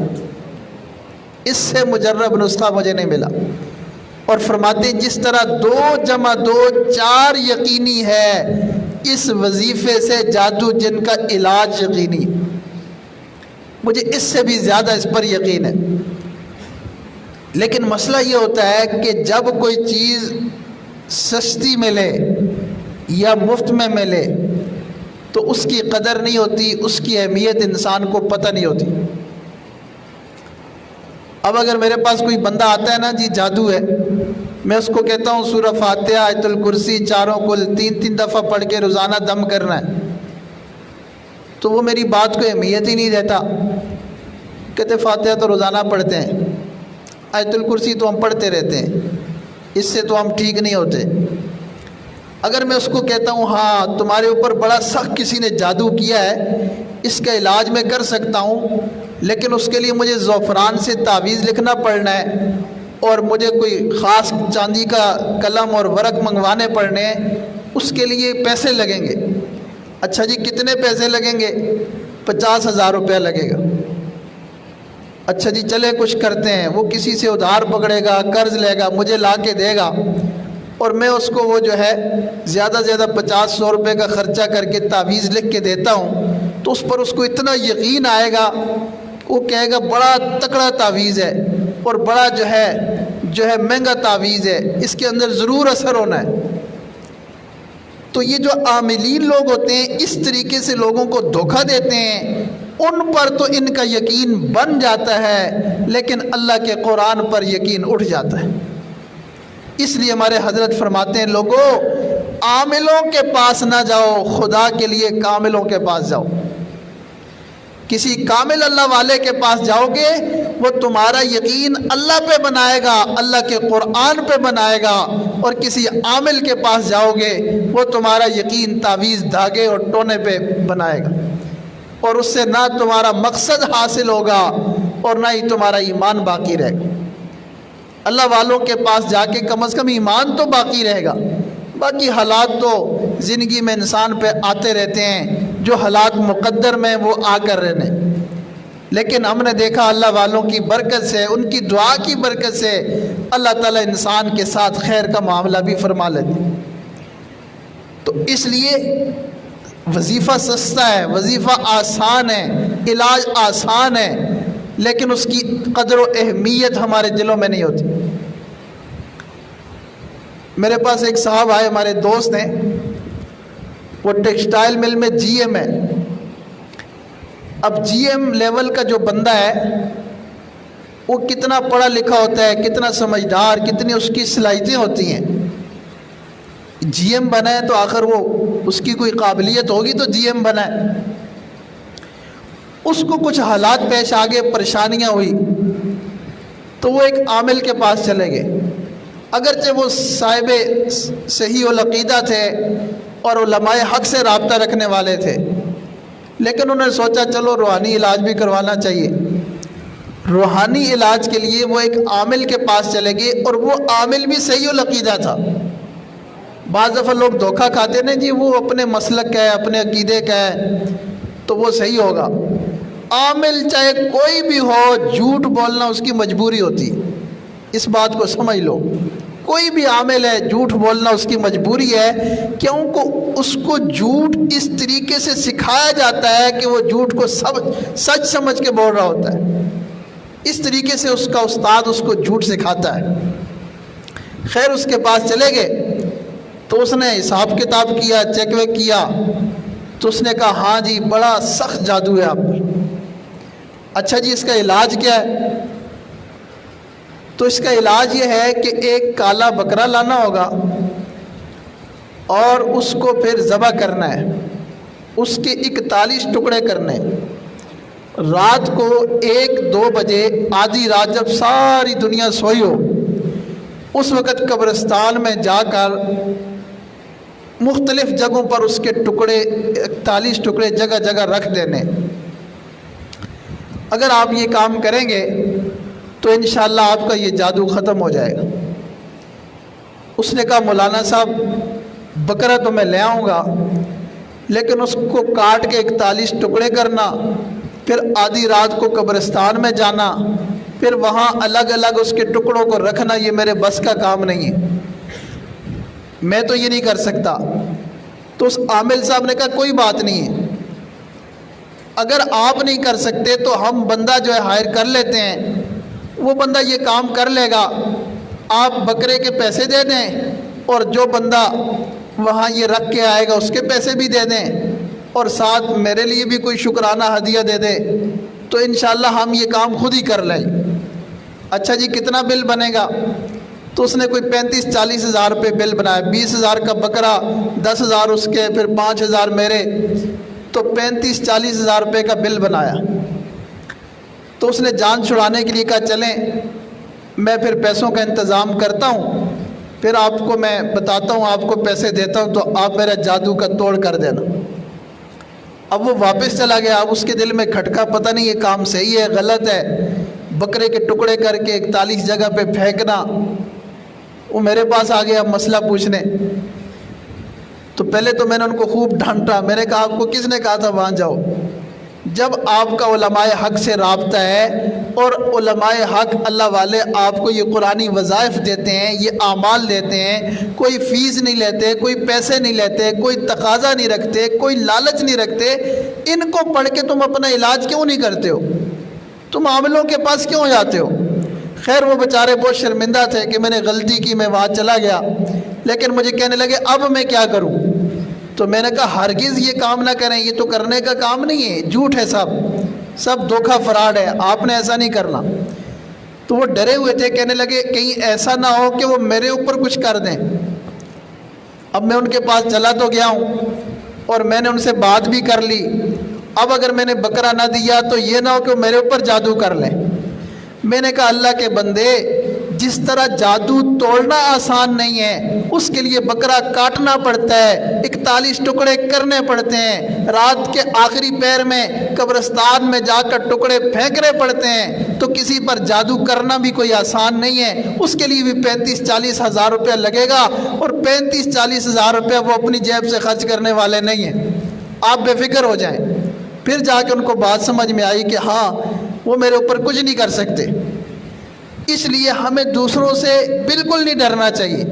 اس سے مجرب نسخہ مجھے نہیں ملا۔ اور فرماتے ہیں جس طرح 2 + 2 4 یقینی ہے، اس وظیفے سے جادو جن کا علاج یقینی، مجھے اس سے بھی زیادہ اس پر یقین ہے۔ لیکن مسئلہ یہ ہوتا ہے کہ جب کوئی چیز سستی ملے یا مفت میں ملے تو اس کی قدر نہیں ہوتی، اس کی اہمیت انسان کو پتہ نہیں ہوتی۔ اب اگر میرے پاس کوئی بندہ آتا ہے نا، جی جادو ہے، میں اس کو کہتا ہوں سورہ فاتحہ، آیت الکرسی، چاروں کل 3 دفعہ پڑھ کے روزانہ دم کرنا ہے، تو وہ میری بات کو اہمیت ہی نہیں دیتا، کہتے فاتحہ تو روزانہ پڑھتے ہیں، آیت الکرسی تو ہم پڑھتے رہتے ہیں، اس سے تو ہم ٹھیک نہیں ہوتے۔ اگر میں اس کو کہتا ہوں ہاں تمہارے اوپر بڑا سخت کسی نے جادو کیا ہے، اس کا علاج میں کر سکتا ہوں، لیکن اس کے لیے مجھے زعفران سے تعویذ لکھنا پڑنا ہے، اور مجھے کوئی خاص چاندی کا قلم اور ورق منگوانے پڑنے ہیں، اس کے لیے پیسے لگیں گے۔ اچھا جی کتنے پیسے لگیں گے؟ 50,000 روپیہ لگے گا۔ اچھا جی چلے کچھ کرتے ہیں، وہ کسی سے ادھار پکڑے گا، قرض لے گا، مجھے لا کے دے گا، اور میں اس کو وہ جو ہے زیادہ سے زیادہ 50-100 روپے کا خرچہ کر کے تعویذ لکھ کے دیتا ہوں، تو اس پر اس کو اتنا یقین آئے گا، وہ کہے گا بڑا تکڑا تعویذ ہے اور بڑا جو ہے مہنگا تعویذ ہے، اس کے اندر ضرور اثر ہونا ہے۔ تو یہ جو عاملین لوگ ہوتے ہیں اس طریقے سے لوگوں کو دھوکہ دیتے ہیں، ان پر تو ان کا یقین بن جاتا ہے، لیکن اللہ کے قرآن پر یقین اٹھ جاتا ہے۔ اس لیے ہمارے حضرت فرماتے ہیں لوگوں عاملوں کے پاس نہ جاؤ، خدا کے لیے کاملوں کے پاس جاؤ، کسی کامل اللہ والے کے پاس جاؤ گے، وہ تمہارا یقین اللہ پہ بنائے گا، اللہ کے قرآن پہ بنائے گا، اور کسی عامل کے پاس جاؤ گے وہ تمہارا یقین تعویذ، دھاگے اور ٹونے پہ بنائے گا، اور اس سے نہ تمہارا مقصد حاصل ہوگا اور نہ ہی تمہارا ایمان باقی رہے گا۔ اللہ والوں کے پاس جا کے کم از کم ایمان تو باقی رہے گا، باقی حالات تو زندگی میں انسان پہ آتے رہتے ہیں، جو حالات مقدر میں وہ آ کر رہنے، لیکن ہم نے دیکھا اللہ والوں کی برکت سے، ان کی دعا کی برکت سے اللہ تعالیٰ انسان کے ساتھ خیر کا معاملہ بھی فرما لیتے۔ تو اس لیے وظیفہ سستا ہے، وظیفہ آسان ہے، علاج آسان ہے، لیکن اس کی قدر و اہمیت ہمارے دلوں میں نہیں ہوتی۔ میرے پاس ایک صاحب آئے، ہمارے دوست ہیں، وہ ٹیکسٹائل مل میں جی ایم ہے۔ اب جی ایم لیول کا جو بندہ ہے وہ کتنا پڑھا لکھا ہوتا ہے، کتنا سمجھدار، کتنی اس کی صلاحیتیں ہوتی ہیں۔ جی ایم بنا ہے تو آخر وہ اس کی کوئی قابلیت ہوگی تو جی ایم بنا ہے۔ اس کو کچھ حالات پیش آگے، پریشانیاں ہوئی تو وہ ایک عامل کے پاس چلے گئے۔ اگرچہ وہ صاحب صحیح العقیدہ تھے اور علماء حق سے رابطہ رکھنے والے تھے، لیکن انہوں نے سوچا چلو روحانی علاج بھی کروانا چاہیے۔ روحانی علاج کے لیے وہ ایک عامل کے پاس چلے گئے، اور وہ عامل بھی صحیح العقیدہ تھا۔ بعض دفعہ لوگ دھوکہ کھاتے ہیں جی وہ اپنے مسلک کا ہے، اپنے عقیدے کا ہے تو وہ صحیح ہوگا۔ عامل چاہے کوئی بھی ہو، جھوٹ بولنا اس کی مجبوری ہوتی، اس بات کو سمجھ لو۔ کوئی بھی عامل ہے، جھوٹ بولنا اس کی مجبوری ہے، کیونکہ اس کو جھوٹ اس طریقے سے سکھایا جاتا ہے کہ وہ جھوٹ کو سچ سمجھ کے بول رہا ہوتا ہے۔ اس طریقے سے اس کا استاد اس کو جھوٹ سکھاتا ہے۔ خیر اس کے پاس چلے گئے تو اس نے حساب کتاب کیا، چیک ویک کیا، تو اس نے کہا ہاں جی بڑا سخت جادو ہے آپ پر۔ اچھا جی اس کا علاج کیا ہے؟ تو اس کا علاج یہ ہے کہ ایک کالا بکرا لانا ہوگا اور اس کو پھر ذبح کرنا ہے، اس کے 41 ٹکڑے کرنے، رات کو 1-2 بجے، آدھی رات جب ساری دنیا سوئی ہو، اس وقت قبرستان میں جا کر مختلف جگہوں پر اس کے ٹکڑے 41 ٹکڑے جگہ جگہ رکھ دینے۔ اگر آپ یہ کام کریں گے تو انشاءاللہ آپ کا یہ جادو ختم ہو جائے گا۔ اس نے کہا مولانا صاحب بکرا تو میں لے آؤں گا، لیکن اس کو کاٹ کے 41 ٹکڑے کرنا، پھر آدھی رات کو قبرستان میں جانا، پھر وہاں الگ الگ اس کے ٹکڑوں کو رکھنا، یہ میرے بس کا کام نہیں ہے، میں تو یہ نہیں کر سکتا۔ تو اس عامل صاحب نے کہا کوئی بات نہیں ہے، اگر آپ نہیں کر سکتے تو ہم بندہ جو ہے ہائر کر لیتے ہیں، وہ بندہ یہ کام کر لے گا، آپ بکرے کے پیسے دے دیں اور جو بندہ وہاں یہ رکھ کے آئے گا اس کے پیسے بھی دے دیں، اور ساتھ میرے لیے بھی کوئی شکرانہ ہدیہ دے دے، تو انشاءاللہ ہم یہ کام خود ہی کر لیں۔ اچھا جی کتنا بل بنے گا؟ تو اس نے کوئی 35-40 ہزار روپے بل بنایا، 20 ہزار کا بکرا، 10 ہزار اس کے، پھر 5 ہزار میرے، تو 35-40 ہزار روپے کا بل بنایا۔ تو اس نے جان چھڑانے کے لیے کہا چلیں میں پھر پیسوں کا انتظام کرتا ہوں، پھر آپ کو میں بتاتا ہوں، آپ کو پیسے دیتا ہوں، تو آپ میرا جادو کا توڑ کر دینا۔ اب وہ واپس چلا گیا، اب اس کے دل میں کھٹکا، پتہ نہیں یہ کام صحیح ہے غلط ہے، بکرے کے ٹکڑے کر کے 41 جگہ پہ پھینکنا۔ وہ میرے پاس آ گیا مسئلہ پوچھنے، تو پہلے تو میں نے ان کو خوب ڈانٹا، میں نے کہا آپ کو کس نے کہا تھا وہاں جاؤ؟ جب آپ کا علماء حق سے رابطہ ہے اور علماء حق اللہ والے آپ کو یہ قرآنی وظائف دیتے ہیں، یہ اعمال دیتے ہیں، کوئی فیس نہیں لیتے، کوئی پیسے نہیں لیتے، کوئی تقاضا نہیں رکھتے، کوئی لالچ نہیں رکھتے، ان کو پڑھ کے تم اپنا علاج کیوں نہیں کرتے ہو؟ تم عاملوں کے پاس کیوں جاتے ہو؟ خیر وہ بیچارے بہت شرمندہ تھے کہ میں نے غلطی کی، میں وہاں چلا گیا، لیکن مجھے کہنے لگے اب میں کیا کروں؟ تو میں نے کہا ہرگز یہ کام نہ کریں، یہ تو کرنے کا کام نہیں ہے، جھوٹ ہے، سب دھوکہ فراڈ ہے، آپ نے ایسا نہیں کرنا۔ تو وہ ڈرے ہوئے تھے، کہنے لگے کہیں ایسا نہ ہو کہ وہ میرے اوپر کچھ کر دیں۔ اب میں ان کے پاس چلا تو گیا ہوں اور میں نے ان سے بات بھی کر لی، اب اگر میں نے بکرا نہ دیا تو یہ نہ ہو کہ میرے اوپر جادو کر لیں۔ میں نے کہا اللہ کے بندے، جس طرح جادو توڑنا آسان نہیں ہے، اس کے لیے بکرا کاٹنا پڑتا ہے، 41 ٹکڑے کرنے پڑتے ہیں، رات کے آخری پہر میں قبرستان میں جا کر ٹکڑے پھینکنے پڑتے ہیں، تو کسی پر جادو کرنا بھی کوئی آسان نہیں ہے۔ اس کے لیے بھی 35-40 ہزار روپیہ لگے گا، اور 35-40 ہزار روپیہ وہ اپنی جیب سے خرچ کرنے والے نہیں ہیں۔ آپ بے فکر ہو جائیں۔ پھر جا کے ان کو بات سمجھ میں آئی کہ ہاں وہ میرے اوپر کچھ نہیں کر سکتے۔ اس لیے ہمیں دوسروں سے بالکل نہیں ڈرنا چاہیے۔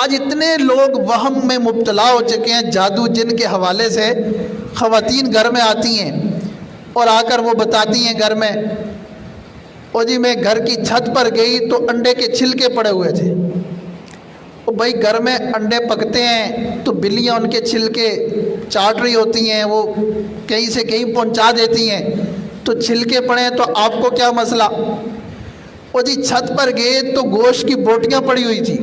آج اتنے لوگ وہم میں مبتلا ہو چکے ہیں جادو جن کے حوالے سے، خواتین گھر میں آتی ہیں اور آ کر وہ بتاتی ہیں گھر میں، او جی میں گھر کی چھت پر گئی تو انڈے کے چھلکے پڑے ہوئے تھے۔ او بھائی گھر میں انڈے پکتے ہیں تو بلیاں ان کے چھلکے چاٹ رہی ہوتی ہیں، وہ کہیں سے کہیں پہنچا دیتی ہیں، تو چھلکے پڑے تو آپ کو کیا مسئلہ؟ وہ جی چھت پر گئے تو گوشت کی بوٹیاں پڑی ہوئی تھی،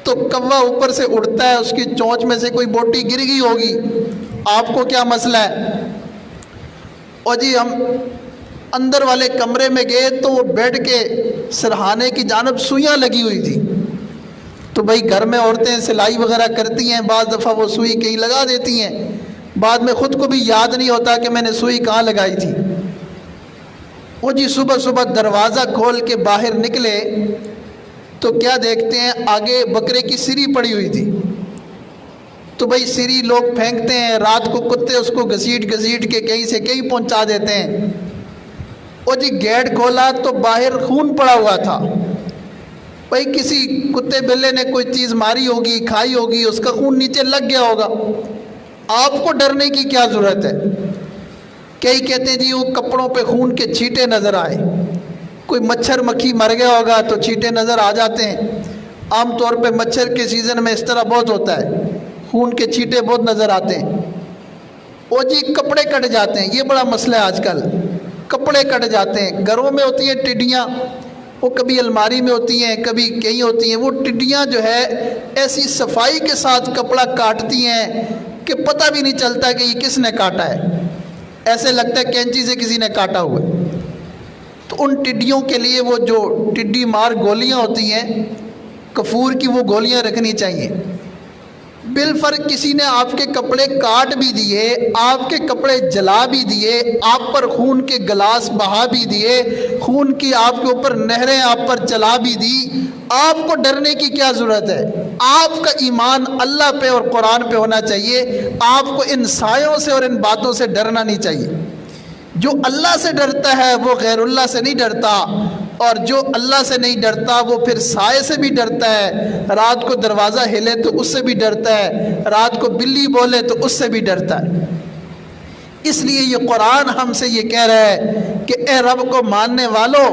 تو کوا اوپر سے اڑتا ہے، اس کی چونچ میں سے کوئی بوٹی گر گئی ہوگی، آپ کو کیا مسئلہ ہے؟ اور جی ہم اندر والے کمرے میں گئے تو وہ بیڈ کے سرہانے کی جانب سوئیاں لگی ہوئی تھی، تو بھائی گھر میں عورتیں سلائی وغیرہ کرتی ہیں، بعض دفعہ وہ سوئی کہیں لگا دیتی ہیں، بعد میں خود کو بھی یاد نہیں ہوتا کہ میں نے سوئی کہاں لگائی تھی۔ وہ جی صبح صبح دروازہ کھول کے باہر نکلے تو کیا دیکھتے ہیں آگے بکرے کی سری پڑی ہوئی تھی، تو بھائی سری لوگ پھینکتے ہیں، رات کو کتے اس کو گھسیٹ گھسیٹ کے کہیں سے کہیں پہنچا دیتے ہیں۔ وہ جی گیٹ کھولا تو باہر خون پڑا ہوا تھا، بھائی کسی کتے بلے نے کوئی چیز ماری ہوگی، کھائی ہوگی، اس کا خون نیچے لگ گیا ہوگا، آپ کو ڈرنے کی کیا ضرورت ہے؟ کئی کہتے ہیں جی وہ کپڑوں پہ خون کے چھینٹے نظر آئے، کوئی مچھر مکھی مر گیا ہوگا تو چھینٹے نظر آ جاتے ہیں، عام طور پہ مچھر کے سیزن میں اس طرح بہت ہوتا ہے، خون کے چھینٹے بہت نظر آتے ہیں۔ وہ جی کپڑے کٹ جاتے ہیں، یہ بڑا مسئلہ ہے آج کل، کپڑے کٹ جاتے ہیں۔ گھروں میں ہوتی ہیں ٹڈیاں، وہ کبھی الماری میں ہوتی ہیں، کبھی کہیں ہوتی ہیں، وہ ٹڈیاں جو ہے ایسی صفائی کے ساتھ کپڑا کاٹتی ہیں کہ پتہ بھی نہیں چلتا کہ یہ کس نے کاٹا ہے، ایسے لگتا ہے کینچی سے کسی نے کاٹا ہوا ہے۔ تو ان ٹڈیوں کے لیے وہ جو ٹڈی مار گولیاں ہوتی ہیں، کفور کی وہ گولیاں رکھنی چاہیے۔ بالفرق کسی نے آپ کے کپڑے کاٹ بھی دیے، آپ کے کپڑے جلا بھی دیے، آپ پر خون کے گلاس بہا بھی دیے، خون کی آپ کے اوپر نہریں آپ پر چلا بھی دی، آپ کو ڈرنے کی کیا ضرورت ہے؟ آپ کا ایمان اللہ پہ اور قرآن پہ ہونا چاہیے، آپ کو ان سایوں سے اور ان باتوں سے ڈرنا نہیں چاہیے۔ جو اللہ سے ڈرتا ہے وہ غیر اللہ سے نہیں ڈرتا، اور جو اللہ سے نہیں ڈرتا وہ پھر سائے سے بھی ڈرتا ہے، رات کو دروازہ ہلے تو اس سے بھی ڈرتا ہے، رات کو بلی بولے تو اس سے بھی ڈرتا ہے۔ اس لیے یہ قرآن ہم سے یہ کہہ رہا ہے کہ اے رب کو ماننے والوں،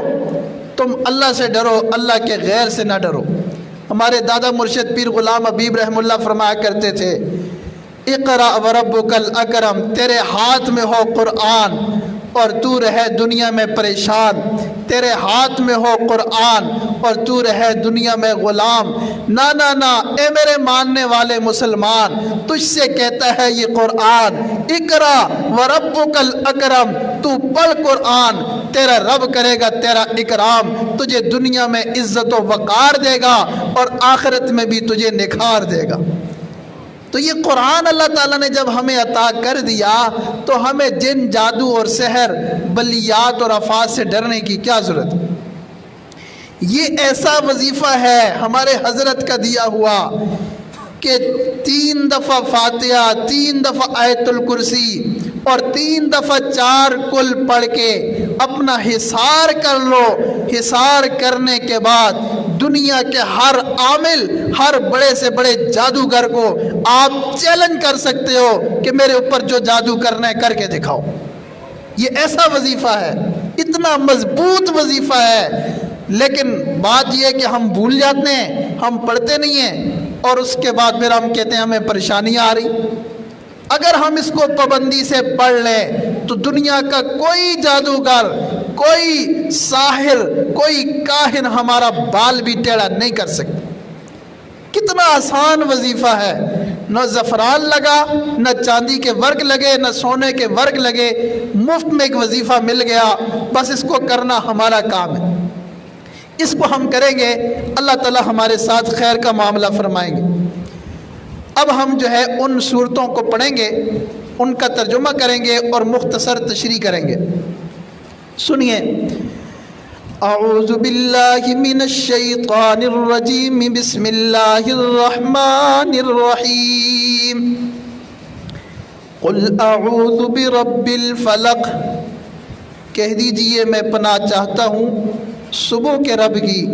تم اللہ سے ڈرو، اللہ کے غیر سے نہ ڈرو۔ ہمارے دادا مرشد پیر غلام حبیب رحم اللہ فرمایا کرتے تھے، اقرأ وربک الاکرم، تیرے ہاتھ میں ہو قرآن اور تو رہے دنیا میں پریشان، تیرے ہاتھ میں ہو قرآن اور تو رہے دنیا میں غلام۔ نا اے میرے ماننے والے مسلمان، تجھ سے کہتا ہے یہ قرآن، اقرا وربک الاکرم، تو پڑھ قرآن، تیرا رب کرے گا تیرا اکرام، تجھے دنیا میں عزت و وقار دے گا اور آخرت میں بھی تجھے نکھار دے گا۔ تو یہ قرآن اللہ تعالیٰ نے جب ہمیں عطا کر دیا تو ہمیں جن، جادو اور سحر، بلیات اور آفات سے ڈرنے کی کیا ضرورت؟ یہ ایسا وظیفہ ہے ہمارے حضرت کا دیا ہوا کہ 3 دفعہ فاتحہ، 3 دفعہ آیت الکرسی اور 3 دفعہ 4 کل پڑھ کے اپنا حصار کر لو۔ حصار کرنے کے بعد دنیا کے ہر عامل، ہر بڑے سے بڑے جادوگر کو آپ چیلنج کر سکتے ہو کہ میرے اوپر جو جادو کرنا ہے کر کے دکھاؤ۔ یہ ایسا وظیفہ ہے، اتنا مضبوط وظیفہ ہے، لیکن بات یہ ہے کہ ہم بھول جاتے ہیں، ہم پڑھتے نہیں ہیں، اور اس کے بعد پھر ہم کہتے ہیں ہمیں پریشانیاں آ رہی۔ اگر ہم اس کو پابندی سے پڑھ لیں تو دنیا کا کوئی جادوگر، کوئی ساحر، کوئی کاہن ہمارا بال بھی ٹیڑھا نہیں کر سکتا۔ کتنا آسان وظیفہ ہے، نہ زفران لگا، نہ چاندی کے ورق لگے، نہ سونے کے ورق لگے، مفت میں ایک وظیفہ مل گیا، بس اس کو کرنا ہمارا کام ہے، اس کو ہم کریں گے، اللہ تعالیٰ ہمارے ساتھ خیر کا معاملہ فرمائیں گے۔ اب ہم جو ہے ان صورتوں کو پڑھیں گے، ان کا ترجمہ کریں گے اور مختصر تشریح کریں گے۔ سنیے، اعوذ باللہ من الشیطان الرجیم، بسم اللہ الرحمن الرحیم، قل اعوذ برب الفلق، کہہ دیجئے میں پناہ چاہتا ہوں صبح کے رب کی،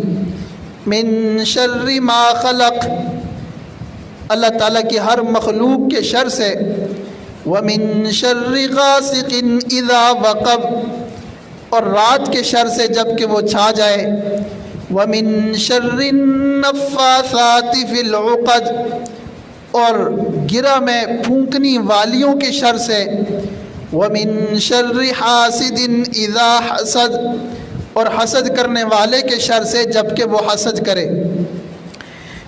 من شر ما خلق، اللہ تعالیٰ کی ہر مخلوق کے شر سے، ومن شر غاسق اذا وقب، اور رات کے شر سے جب کہ وہ چھا جائے، ومن شر النفاثات فی العقد، اور گرہ میں پھونکنے والیوں کے شر سے، ومن شر حاسد اذا حسد، اور حسد کرنے والے کے شر سے جب کہ وہ حسد کرے۔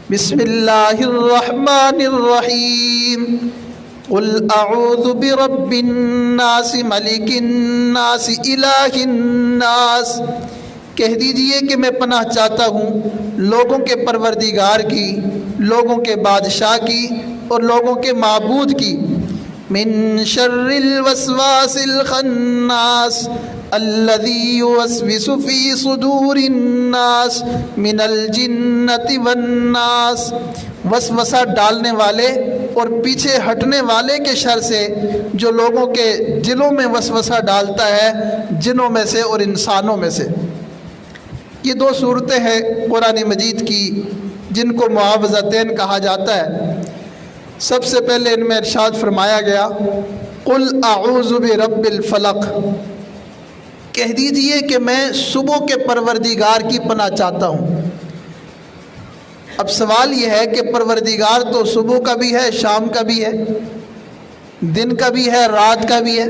بسم اللہ الرحمن الرحیم، قل اعوذ برب الناس ملک الناس الہ الناس، کہہ دیجئے کہ میں پناہ چاہتا ہوں لوگوں کے پروردگار کی، لوگوں کے بادشاہ کی اور لوگوں کے معبود کی، من شر الوسواس الخناس الذی یوسوس فی صدور الناس من الجنۃ والناس، وسوسہ ڈالنے والے اور پیچھے ہٹنے والے کے شر سے جو لوگوں کے دلوں میں وسوسہ ڈالتا ہے، جنوں میں سے اور انسانوں میں سے۔ یہ دو صورتیں ہیں قرآن مجید کی جن کو معاوضتین کہا جاتا ہے۔ سب سے پہلے ان میں ارشاد فرمایا گیا، قل اعوذ برب الفلق، کہہ دیجئے کہ میں صبح کے پروردگار کی پناہ چاہتا ہوں۔ اب سوال یہ ہے کہ پروردگار تو صبح کا بھی ہے، شام کا بھی ہے، دن کا بھی ہے، رات کا بھی ہے،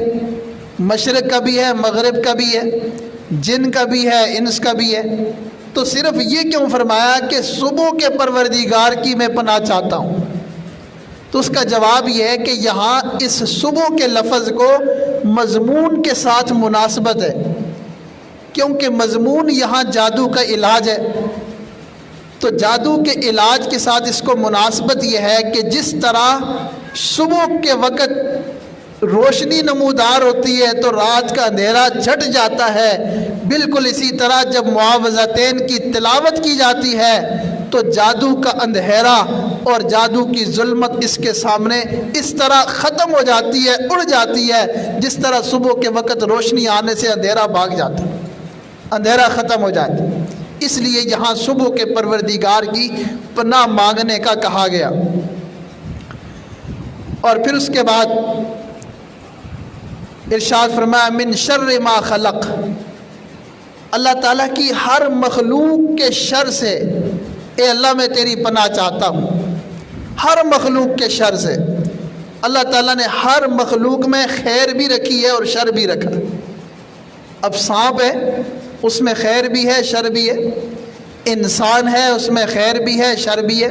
مشرق کا بھی ہے، مغرب کا بھی ہے، جن کا بھی ہے، انس کا بھی ہے، تو صرف یہ کیوں فرمایا کہ صبح کے پروردگار کی میں پناہ چاہتا ہوں؟ تو اس کا جواب یہ ہے کہ یہاں اس صبح کے لفظ کو مضمون کے ساتھ مناسبت ہے، کیونکہ مضمون یہاں جادو کا علاج ہے، تو جادو کے علاج کے ساتھ اس کو مناسبت یہ ہے کہ جس طرح صبح کے وقت روشنی نمودار ہوتی ہے تو رات کا اندھیرا چھٹ جاتا ہے، بالکل اسی طرح جب معاوضتین کی تلاوت کی جاتی ہے تو جادو کا اندھیرا اور جادو کی ظلمت اس کے سامنے اس طرح ختم ہو جاتی ہے، اڑ جاتی ہے، جس طرح صبح کے وقت روشنی آنے سے اندھیرا بھاگ جاتا ہے، اندھیرا ختم ہو جاتا ہے۔ اس لیے یہاں صبح کے پروردگار کی پناہ مانگنے کا کہا گیا۔ اور پھر اس کے بعد ارشاد فرمایا، من شر ما خلق، اللہ تعالیٰ کی ہر مخلوق کے شر سے، اے اللہ میں تیری پناہ چاہتا ہوں ہر مخلوق کے شر سے۔ اللہ تعالیٰ نے ہر مخلوق میں خیر بھی رکھی ہے اور شر بھی رکھا۔ اب سانپ ہے، اس میں خیر بھی ہے، شر بھی ہے، انسان ہے، اس میں خیر بھی ہے، شر بھی ہے،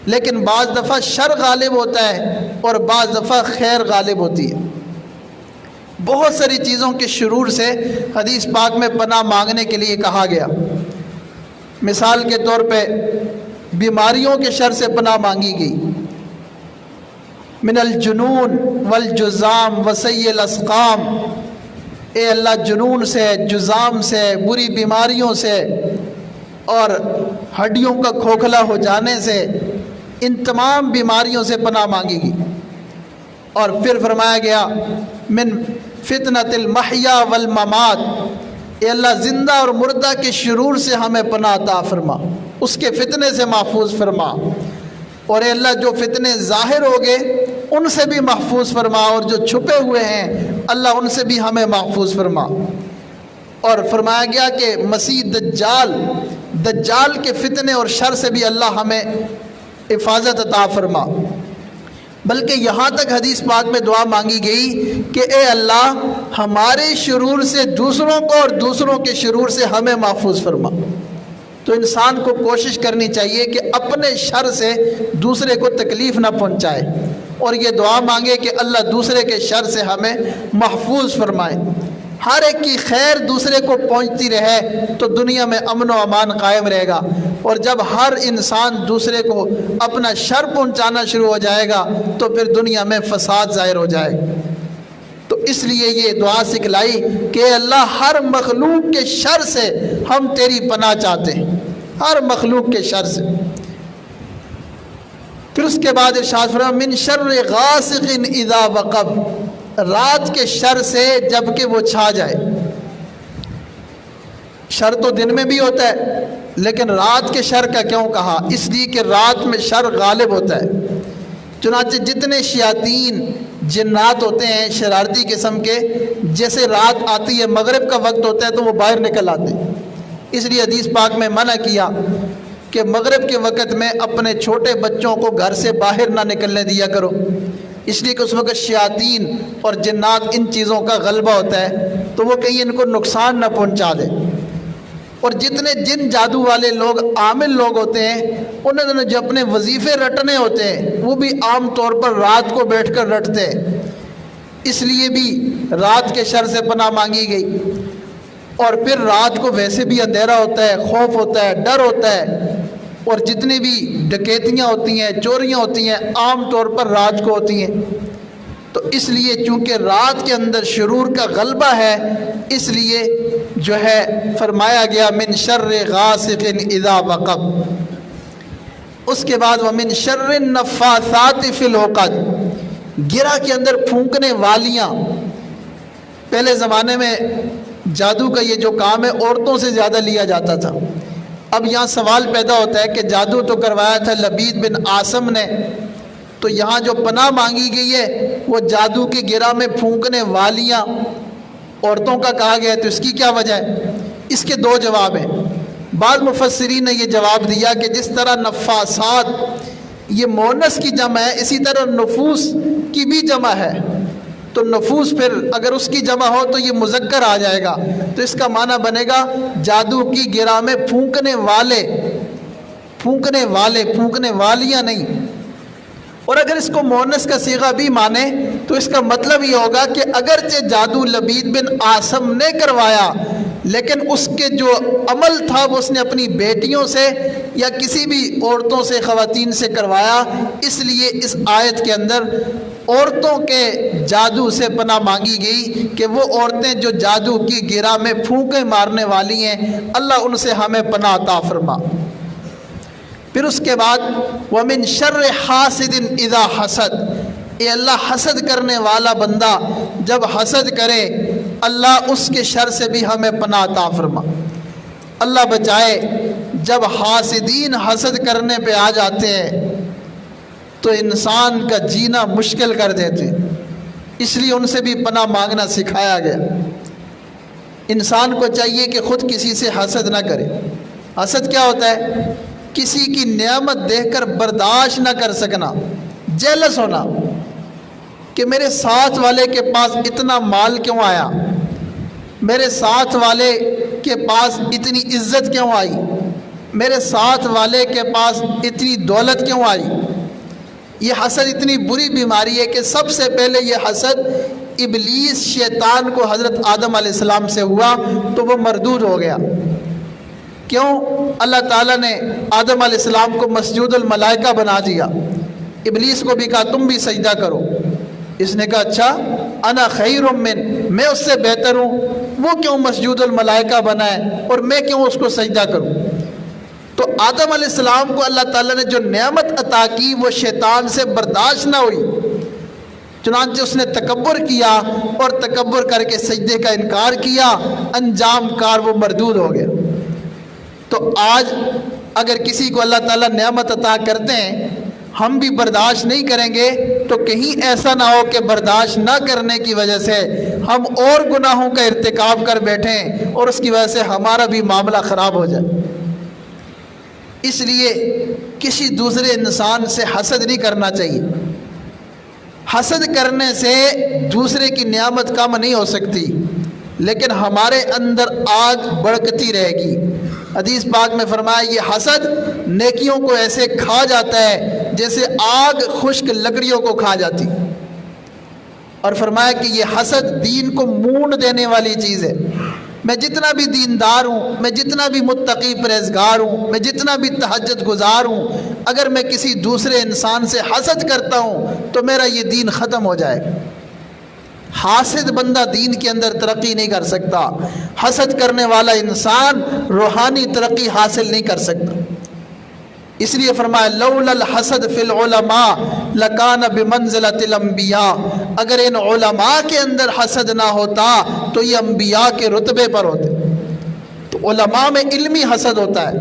لیکن بعض دفعہ شر غالب ہوتا ہے اور بعض دفعہ خیر غالب ہوتی ہے۔ بہت ساری چیزوں کے شرور سے حدیث پاک میں پناہ مانگنے کے لیے کہا گیا۔ مثال کے طور پہ بیماریوں کے شر سے پناہ مانگی گئی، من الجنون والجزام وسیء الاسقام، اے اللہ جنون سے، جزام سے، بری بیماریوں سے اور ہڈیوں کا کھوکھلا ہو جانے سے، ان تمام بیماریوں سے پناہ مانگی گئی۔ اور پھر فرمایا گیا، من فتنۃ المحیا والممات، اے اللہ زندہ اور مردہ کے شرور سے ہمیں پناہ عطا فرما، اس کے فتنے سے محفوظ فرما، اور اے اللہ جو فتنے ظاہر ہو گئے ان سے بھی محفوظ فرما، اور جو چھپے ہوئے ہیں اللہ ان سے بھی ہمیں محفوظ فرما۔ اور فرمایا گیا کہ مسیح دجال کے فتنے اور شر سے بھی اللہ ہمیں حفاظت عطا فرما۔ بلکہ یہاں تک حدیث پاک میں دعا مانگی گئی کہ اے اللہ ہمارے شرور سے دوسروں کو اور دوسروں کے شرور سے ہمیں محفوظ فرما۔ تو انسان کو کوشش کرنی چاہیے کہ اپنے شر سے دوسرے کو تکلیف نہ پہنچائے، اور یہ دعا مانگے کہ اللہ دوسرے کے شر سے ہمیں محفوظ فرمائے۔ ہر ایک کی خیر دوسرے کو پہنچتی رہے تو دنیا میں امن و امان قائم رہے گا، اور جب ہر انسان دوسرے کو اپنا شر پہنچانا شروع ہو جائے گا تو پھر دنیا میں فساد ظاہر ہو جائے گا۔ تو اس لیے یہ دعا سکھلائی کہ اللہ ہر مخلوق کے شر سے ہم تیری پناہ چاہتے ہیں، ہر مخلوق کے شر سے۔ پھر اس کے بعد ارشاد فرمایا من شر غاسق اذا وقب، رات کے شر سے جب کہ وہ چھا جائے۔ شر تو دن میں بھی ہوتا ہے، لیکن رات کے شر کا کیوں کہا؟ اس لیے کہ رات میں شر غالب ہوتا ہے۔ چنانچہ جتنے شیاطین جنات ہوتے ہیں شرارتی قسم کے، جیسے رات آتی ہے مغرب کا وقت ہوتا ہے تو وہ باہر نکل آتے ہیں۔ اس لیے حدیث پاک میں منع کیا کہ مغرب کے وقت میں اپنے چھوٹے بچوں کو گھر سے باہر نہ نکلنے دیا کرو، اس لیے کہ اس وقت شیاطین اور جنات ان چیزوں کا غلبہ ہوتا ہے تو وہ کہیں ان کو نقصان نہ پہنچا دے۔ اور جتنے جن جادو والے لوگ عامل لوگ ہوتے ہیں، انہوں نے جو اپنے وظیفے رٹنے ہوتے ہیں وہ بھی عام طور پر رات کو بیٹھ کر رٹتے ہیں، اس لیے بھی رات کے شر سے پناہ مانگی گئی۔ اور پھر رات کو ویسے بھی اندھیرا ہوتا ہے، خوف ہوتا ہے، ڈر ہوتا ہے، اور جتنی بھی ڈکیتیاں ہوتی ہیں، چوریاں ہوتی ہیں، عام طور پر رات کو ہوتی ہیں۔ تو اس لیے چونکہ رات کے اندر شرور کا غلبہ ہے، اس لیے جو ہے فرمایا گیا من شر غاسق اذا وقب۔ اس کے بعد ومن شر النفاثات فی العقد، گرہ کے اندر پھونکنے والیاں۔ پہلے زمانے میں جادو کا یہ جو کام ہے عورتوں سے زیادہ لیا جاتا تھا۔ اب یہاں سوال پیدا ہوتا ہے کہ جادو تو کروایا تھا لبید بن عاصم نے، تو یہاں جو پناہ مانگی گئی ہے وہ جادو کے گرہ میں پھونکنے والیاں عورتوں کا کہا گیا ہے، تو اس کی کیا وجہ ہے؟ اس کے دو جواب ہیں۔ بعض مفسرین نے یہ جواب دیا کہ جس طرح نفاسات یہ مونس کی جمع ہے، اسی طرح نفوس کی بھی جمع ہے، تو نفوس پھر اگر اس کی جمع ہو تو یہ مذکر آ جائے گا، تو اس کا معنی بنے گا جادو کی گرہ میں پھونکنے والے، پھونکنے والے، پھونکنے والیاں نہیں۔ اور اگر اس کو مؤنث کا صیغہ بھی مانے تو اس کا مطلب یہ ہوگا کہ اگرچہ جادو لبید بن عاصم نے کروایا، لیکن اس کے جو عمل تھا وہ اس نے اپنی بیٹیوں سے یا کسی بھی عورتوں سے، خواتین سے کروایا، اس لیے اس آیت کے اندر عورتوں کے جادو سے پناہ مانگی گئی کہ وہ عورتیں جو جادو کی گرہ میں پھونکے مارنے والی ہیں، اللہ ان سے ہمیں پناہ عطا فرما۔ پھر اس کے بعد وَمِن شَرِّ حَاسِدٍ إِذَا حَسَدَ، اے اللہ حسد کرنے والا بندہ جب حسد کرے، اللہ اس کے شر سے بھی ہمیں پناہ عطا فرما۔ اللہ بچائے، جب حاسدین حسد کرنے پہ آ جاتے ہیں تو انسان کا جینا مشکل کر دیتے، اس لیے ان سے بھی پناہ مانگنا سکھایا گیا۔ انسان کو چاہیے کہ خود کسی سے حسد نہ کرے۔ حسد کیا ہوتا ہے؟ کسی کی نعمت دیکھ کر برداشت نہ کر سکنا، جیلس ہونا کہ میرے ساتھ والے کے پاس اتنا مال کیوں آیا، میرے ساتھ والے کے پاس اتنی عزت کیوں آئی، میرے ساتھ والے کے پاس اتنی دولت کیوں آئی۔ یہ حسد اتنی بری بیماری ہے کہ سب سے پہلے یہ حسد ابلیس شیطان کو حضرت آدم علیہ السلام سے ہوا تو وہ مردود ہو گیا۔ کیوں؟ اللہ تعالیٰ نے آدم علیہ السلام کو مسجود الملائکہ بنا دیا، ابلیس کو بھی کہا تم بھی سجدہ کرو، اس نے کہا اچھا انا خیر من، میں اس سے بہتر ہوں، وہ کیوں مسجود الملائکہ بنا ہے اور میں کیوں اس کو سجدہ کروں؟ تو آدم علیہ السلام کو اللہ تعالیٰ نے جو نعمت عطا کی وہ شیطان سے برداشت نہ ہوئی، چنانچہ اس نے تکبر کیا اور تکبر کر کے سجدے کا انکار کیا، انجام کار وہ مردود ہو گیا۔ تو آج اگر کسی کو اللہ تعالیٰ نعمت عطا کرتے ہیں ہم بھی برداشت نہیں کریں گے تو کہیں ایسا نہ ہو کہ برداشت نہ کرنے کی وجہ سے ہم اور گناہوں کا ارتکاب کر بیٹھیں اور اس کی وجہ سے ہمارا بھی معاملہ خراب ہو جائے۔ اس لیے کسی دوسرے انسان سے حسد نہیں کرنا چاہیے۔ حسد کرنے سے دوسرے کی نعمت کم نہیں ہو سکتی، لیکن ہمارے اندر آگ بڑکتی رہے گی۔ حدیث پاک میں فرمایا یہ حسد نیکیوں کو ایسے کھا جاتا ہے جیسے آگ خشک لکڑیوں کو کھا جاتی، اور فرمایا کہ یہ حسد دین کو مونڈ دینے والی چیز ہے۔ میں جتنا بھی دیندار ہوں، میں جتنا بھی متقی پرہیزگار ہوں، میں جتنا بھی تہجد گزار ہوں، اگر میں کسی دوسرے انسان سے حسد کرتا ہوں تو میرا یہ دین ختم ہو جائے۔ حاسد بندہ دین کے اندر ترقی نہیں کر سکتا، حسد کرنے والا انسان روحانی ترقی حاصل نہیں کر سکتا۔ اس لیے فرمایا لولا الحسد فی العلماء لکان بمنزلۃ الانبیاء، اگر ان علماء کے اندر حسد نہ ہوتا تو یہ انبیاء کے رتبے پر ہوتے۔ تو علماء میں علمی حسد ہوتا ہے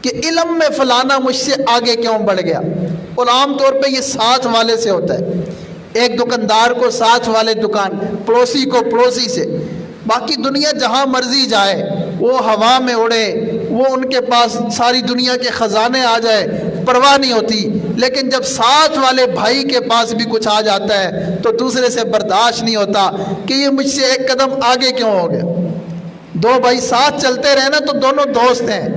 کہ علم میں فلانا مجھ سے آگے کیوں بڑھ گیا، اور عام طور پہ یہ ساتھ والے سے ہوتا ہے۔ ایک دکاندار کو ساتھ والے دکان، پڑوسی کو پڑوسی سے، باقی دنیا جہاں مرضی جائے، وہ ہوا میں اڑے، وہ ان کے پاس ساری دنیا کے خزانے آ جائے، پرواہ نہیں ہوتی، لیکن جب ساتھ والے بھائی کے پاس بھی کچھ آ جاتا ہے تو دوسرے سے برداشت نہیں ہوتا کہ یہ مجھ سے ایک قدم آگے کیوں ہو گیا۔ دو بھائی ساتھ چلتے رہے نا تو دونوں دوست ہیں،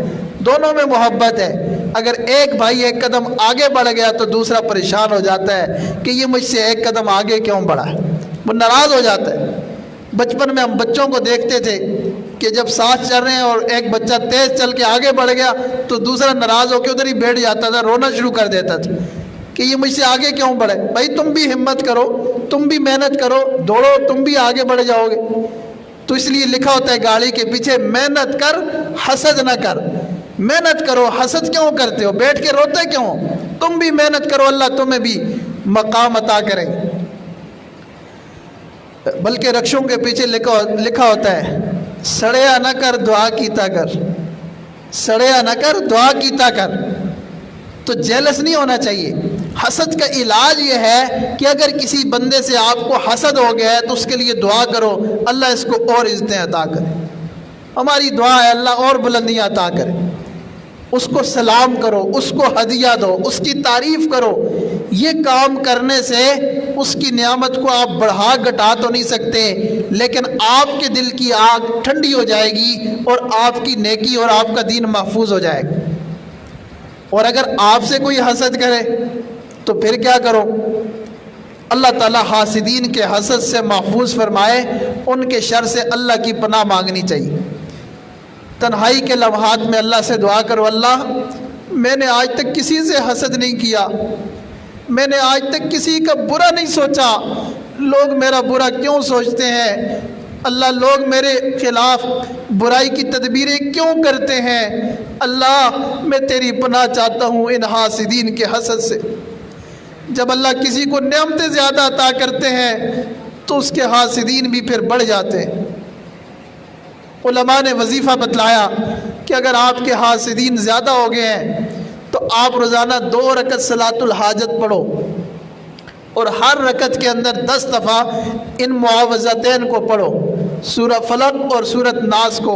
دونوں میں محبت ہے، اگر ایک بھائی ایک قدم آگے بڑھ گیا تو دوسرا پریشان ہو جاتا ہے کہ یہ مجھ سے ایک قدم آگے کیوں بڑھا ہے، وہ ناراض ہو جاتا ہے۔ بچپن میں ہم بچوں کو دیکھتے تھے کہ جب ساتھ چل رہے ہیں اور ایک بچہ تیز چل کے آگے بڑھ گیا تو دوسرا ناراض ہو کے ادھر ہی بیٹھ جاتا تھا، رونا شروع کر دیتا تھا کہ یہ مجھ سے آگے کیوں بڑھے۔ بھائی تم بھی ہمت کرو، تم بھی محنت کرو، دوڑو، تم بھی آگے بڑھ جاؤ گے۔ تو اس لیے لکھا ہوتا ہے گاڑی کے پیچھے محنت کر حسد نہ کر۔ محنت کرو، حسد کیوں کرتے ہو، بیٹھ کے روتے کیوں، تم بھی محنت کرو، اللہ تمہیں بھی مقام عطا کرے گا۔ بلکہ رکشوں کے پیچھے لکھا ہوتا ہے سڑیا نہ کر دعا کیتا کر، سڑیا نہ کر دعا کیتا کر۔ تو جیلس نہیں ہونا چاہیے۔ حسد کا علاج یہ ہے کہ اگر کسی بندے سے آپ کو حسد ہو گیا ہے تو اس کے لیے دعا کرو، اللہ اس کو اور عزتیں عطا کرے۔ ہماری دعا ہے اللہ اور بلندیاں عطا کرے۔ اس کو سلام کرو، اس کو ہدیہ دو، اس کی تعریف کرو۔ یہ کام کرنے سے اس کی نعمت کو آپ بڑھا گھٹا تو نہیں سکتے، لیکن آپ کے دل کی آگ ٹھنڈی ہو جائے گی اور آپ کی نیکی اور آپ کا دین محفوظ ہو جائے گا۔ اور اگر آپ سے کوئی حسد کرے تو پھر کیا کرو؟ اللہ تعالیٰ حاسدین کے حسد سے محفوظ فرمائے، ان کے شر سے اللہ کی پناہ مانگنی چاہیے۔ تنہائی کے لمحات میں اللہ سے دعا کرو، اللہ میں نے آج تک کسی سے حسد نہیں کیا، میں نے آج تک کسی کا برا نہیں سوچا، لوگ میرا برا کیوں سوچتے ہیں؟ اللہ لوگ میرے خلاف برائی کی تدبیریں کیوں کرتے ہیں؟ اللہ میں تیری پناہ چاہتا ہوں ان حاسدین کے حسد سے۔ جب اللہ کسی کو نعمتیں زیادہ عطا کرتے ہیں تو اس کے حاسدین بھی پھر بڑھ جاتے ہیں۔ علماء نے وظیفہ بتلایا کہ اگر آپ کے حاسدین زیادہ ہو گئے ہیں تو آپ روزانہ 2 رکعت صلاۃ الحاجت پڑھو، اور ہر رکعت کے اندر 10 دفعہ ان معاوضتین کو پڑھو، سورہ فلق اور سورۃ ناس کو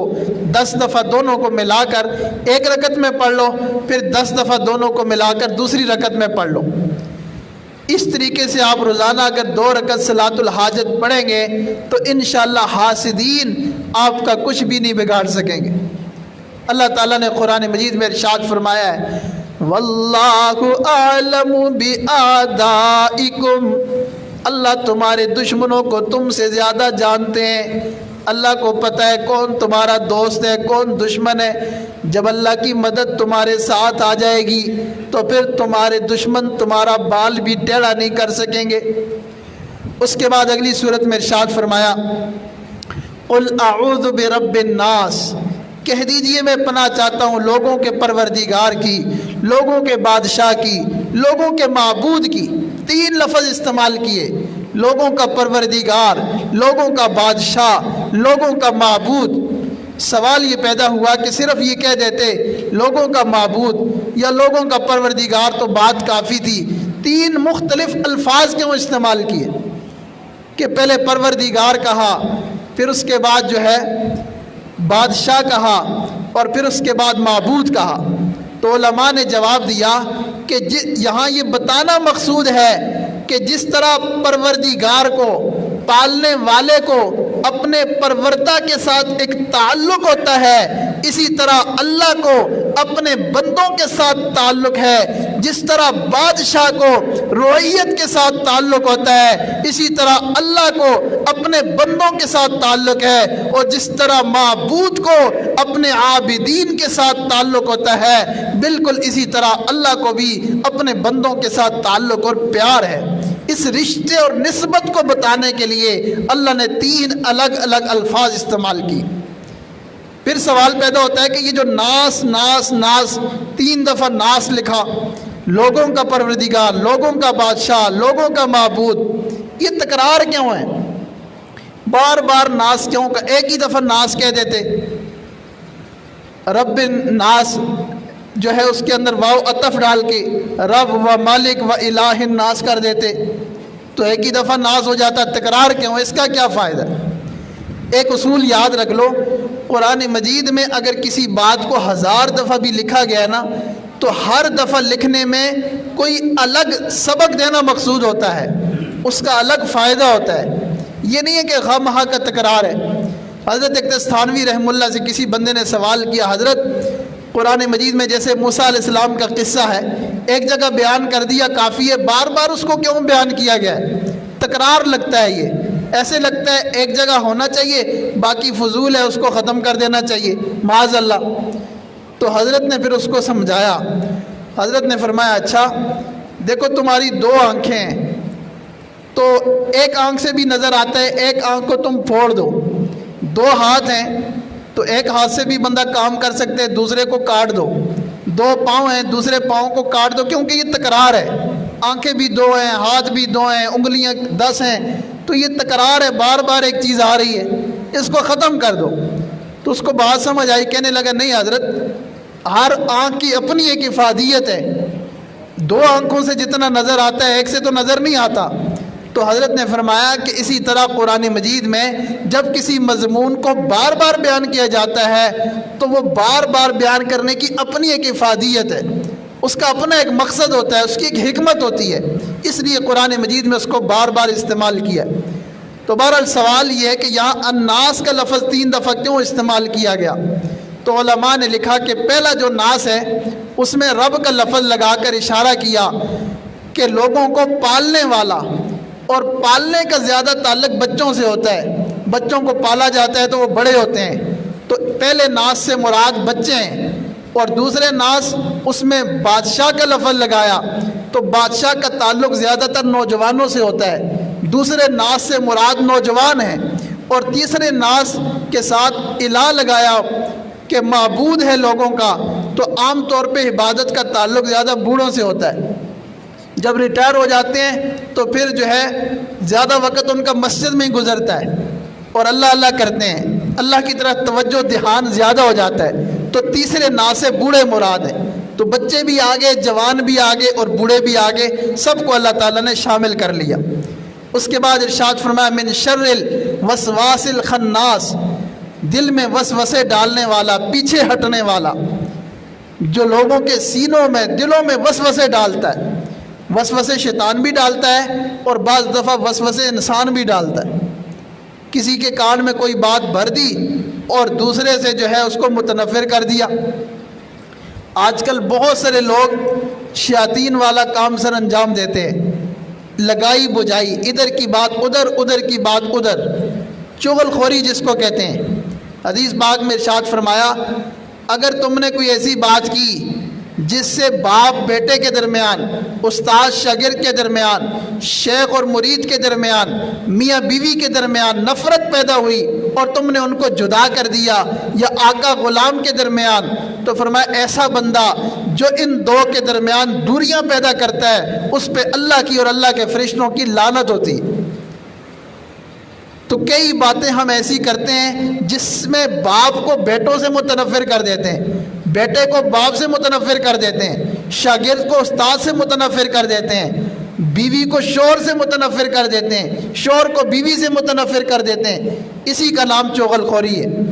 10 دفعہ دونوں کو ملا کر ایک رکعت میں پڑھ لو، پھر 10 دفعہ دونوں کو ملا کر دوسری رکعت میں پڑھ لو۔ اس طریقے سے آپ روزانہ اگر 2 رکعت صلاۃ الحاجت پڑھیں گے تو انشاءاللہ حاسدین آپ کا کچھ بھی نہیں بگاڑ سکیں گے۔ اللہ تعالیٰ نے قرآن مجید میں ارشاد فرمایا ہے واللہ اعلم بِأَعْدَائِكُمْ، اللہ تمہارے دشمنوں کو تم سے زیادہ جانتے ہیں۔ اللہ کو پتہ ہے کون تمہارا دوست ہے، کون دشمن ہے۔ جب اللہ کی مدد تمہارے ساتھ آ جائے گی تو پھر تمہارے دشمن تمہارا بال بھی ٹیڑھا نہیں کر سکیں گے۔ اس کے بعد اگلی صورت میں ارشاد فرمایا قُلْ أَعُوذُ بِرَبِّ النَّاسِ، کہہ دیجئے میں پناہ چاہتا ہوں لوگوں کے پروردگار کی، لوگوں کے بادشاہ کی، لوگوں کے معبود کی۔ 3 لفظ استعمال کیے، لوگوں کا پروردگار، لوگوں کا بادشاہ، لوگوں کا معبود۔ سوال یہ پیدا ہوا کہ صرف یہ کہہ دیتے لوگوں کا معبود یا لوگوں کا پروردگار تو بات کافی تھی، 3 مختلف الفاظ کیوں استعمال کیے کہ پہلے پروردگار کہا، پھر اس کے بعد جو ہے بادشاہ کہا، اور پھر اس کے بعد معبود کہا؟ تو علماء نے جواب دیا کہ یہاں یہ بتانا مقصود ہے کہ جس طرح پروردگار کو، پالنے والے کو اپنے پروردگار کے ساتھ ایک تعلق ہوتا ہے، اسی طرح اللہ کو اپنے بندوں کے ساتھ تعلق ہے۔ جس طرح بادشاہ کو رعیت کے ساتھ تعلق ہوتا ہے، اسی طرح اللہ کو اپنے بندوں کے ساتھ تعلق ہے، اور جس طرح معبود کو اپنے عابدین کے ساتھ تعلق ہوتا ہے، بالکل اسی طرح اللہ کو بھی اپنے بندوں کے ساتھ تعلق اور پیار ہے۔ اس رشتے اور نسبت کو بتانے کے لیے اللہ نے 3 الگ الگ الفاظ استعمال کی۔ پھر سوال پیدا ہوتا ہے کہ یہ جو ناس ناس ناس 3 دفعہ ناس لکھا، لوگوں کا پروردگار، لوگوں کا بادشاہ، لوگوں کا معبود، یہ تکرار کیوں ہے؟ بار بار ناس کیوں کا؟ ایک ہی دفعہ ناس کہہ دیتے، رب ناس جو ہے اس کے اندر واو عطف ڈال کے رب و مالک و الہ الناس کر دیتے تو ایک ہی دفعہ ناس ہو جاتا۔ تکرار کیوں؟ اس کا کیا فائدہ؟ ایک اصول یاد رکھ لو، قرآن مجید میں اگر کسی بات کو 1000 دفعہ بھی لکھا گیا نا تو ہر دفعہ لکھنے میں کوئی الگ سبق دینا مقصود ہوتا ہے، اس کا الگ فائدہ ہوتا ہے۔ یہ نہیں ہے کہ خواہ کا تکرار ہے۔ حضرت اقتستانوی رحمہ اللہ سے کسی بندے نے سوال کیا، حضرت قرآن مجید میں جیسے موسیٰ علیہ السلام کا قصہ ہے، ایک جگہ بیان کر دیا کافی ہے، بار بار اس کو کیوں بیان کیا گیا ہے؟ تکرار لگتا ہے، یہ ایسے لگتا ہے ایک جگہ ہونا چاہیے، باقی فضول ہے، اس کو ختم کر دینا چاہیے، معاذ اللہ۔ تو حضرت نے پھر اس کو سمجھایا۔ حضرت نے فرمایا اچھا دیکھو تمہاری 2 آنکھیں ہیں، تو ایک آنکھ سے بھی نظر آتا ہے، ایک آنکھ کو تم پھوڑ دو۔ 2 ہاتھ ہیں تو ایک ہاتھ سے بھی بندہ کام کر سکتے ہیں، دوسرے کو کاٹ دو۔ 2 پاؤں ہیں، دوسرے پاؤں کو کاٹ دو، کیونکہ یہ تکرار ہے۔ آنکھیں بھی 2 ہیں، ہاتھ بھی 2 ہیں، انگلیاں 10 ہیں، تو یہ تکرار ہے، بار بار ایک چیز آ رہی ہے، اس کو ختم کر دو۔ تو اس کو بات سمجھ آئی، کہنے لگا نہیں حضرت، ہر آنکھ کی اپنی ایک افادیت ہے، 2 آنکھوں سے جتنا نظر آتا ہے ایک سے تو نظر نہیں آتا۔ تو حضرت نے فرمایا کہ اسی طرح قرآن مجید میں جب کسی مضمون کو بار بار بیان کیا جاتا ہے تو وہ بار بار بیان کرنے کی اپنی ایک افادیت ہے، اس کا اپنا ایک مقصد ہوتا ہے، اس کی ایک حکمت ہوتی ہے، اس لیے قرآن مجید میں اس کو بار بار استعمال کیا۔ تو بہرحال سوال یہ ہے کہ یہاں الناس کا لفظ 3 دفعہ کیوں استعمال کیا گیا؟ تو علماء نے لکھا کہ پہلا جو ناس ہے اس میں رب کا لفظ لگا کر اشارہ کیا کہ لوگوں کو پالنے والا، اور پالنے کا زیادہ تعلق بچوں سے ہوتا ہے، بچوں کو پالا جاتا ہے تو وہ بڑے ہوتے ہیں، تو پہلے ناس سے مراد بچے ہیں، اور دوسرے ناس اس میں بادشاہ کا لفظ لگایا تو بادشاہ کا تعلق زیادہ تر نوجوانوں سے ہوتا ہے، دوسرے ناس سے مراد نوجوان ہیں، اور تیسرے ناس کے ساتھ الہ لگایا کہ معبود ہے لوگوں کا، تو عام طور پہ عبادت کا تعلق زیادہ بوڑھوں سے ہوتا ہے۔ جب ریٹائر ہو جاتے ہیں تو پھر جو ہے زیادہ وقت ان کا مسجد میں ہی گزرتا ہے اور اللہ اللہ کرتے ہیں، اللہ کی طرف توجہ دھیان زیادہ ہو جاتا ہے، تو تیسرے نا سے بوڑھے مراد ہیں، تو بچے بھی آگے، جوان بھی آگے اور بوڑھے بھی آگے، سب کو اللہ تعالیٰ نے شامل کر لیا۔ اس کے بعد ارشاد فرمایا من شر الوسواس الخناس، دل میں وسوسے ڈالنے والا، پیچھے ہٹنے والا، جو لوگوں کے سینوں میں دلوں میں وسوسے ڈالتا ہے۔ وسوسے شیطان بھی ڈالتا ہے اور بعض دفعہ وسوسے انسان بھی ڈالتا ہے۔ کسی کے کان میں کوئی بات بھر دی اور دوسرے سے جو ہے اس کو متنفر کر دیا۔ آج کل بہت سارے لوگ شیاطین والا کام سر انجام دیتے ہیں، لگائی بجائی، ادھر کی بات ادھر، ادھر کی بات ادھر، چغل خوری جس کو کہتے ہیں۔ حدیث پاک میں ارشاد فرمایا اگر تم نے کوئی ایسی بات کی جس سے باپ بیٹے کے درمیان، استاد شاگرد کے درمیان، شیخ اور مرید کے درمیان، میاں بیوی کے درمیان نفرت پیدا ہوئی اور تم نے ان کو جدا کر دیا، یا آقا غلام کے درمیان، تو فرمایا ایسا بندہ جو ان دو کے درمیان دوریاں پیدا کرتا ہے اس پہ اللہ کی اور اللہ کے فرشتوں کی لعنت ہوتی۔ تو کئی باتیں ہم ایسی کرتے ہیں جس میں باپ کو بیٹوں سے متنفر کر دیتے ہیں، بیٹے کو باپ سے متنفر کر دیتے ہیں، شاگرد کو استاد سے متنفر کر دیتے ہیں، بیوی کو شوہر سے متنفر کر دیتے ہیں، شوہر کو بیوی سے متنفر کر دیتے ہیں۔ اسی کا نام چغل خوری ہے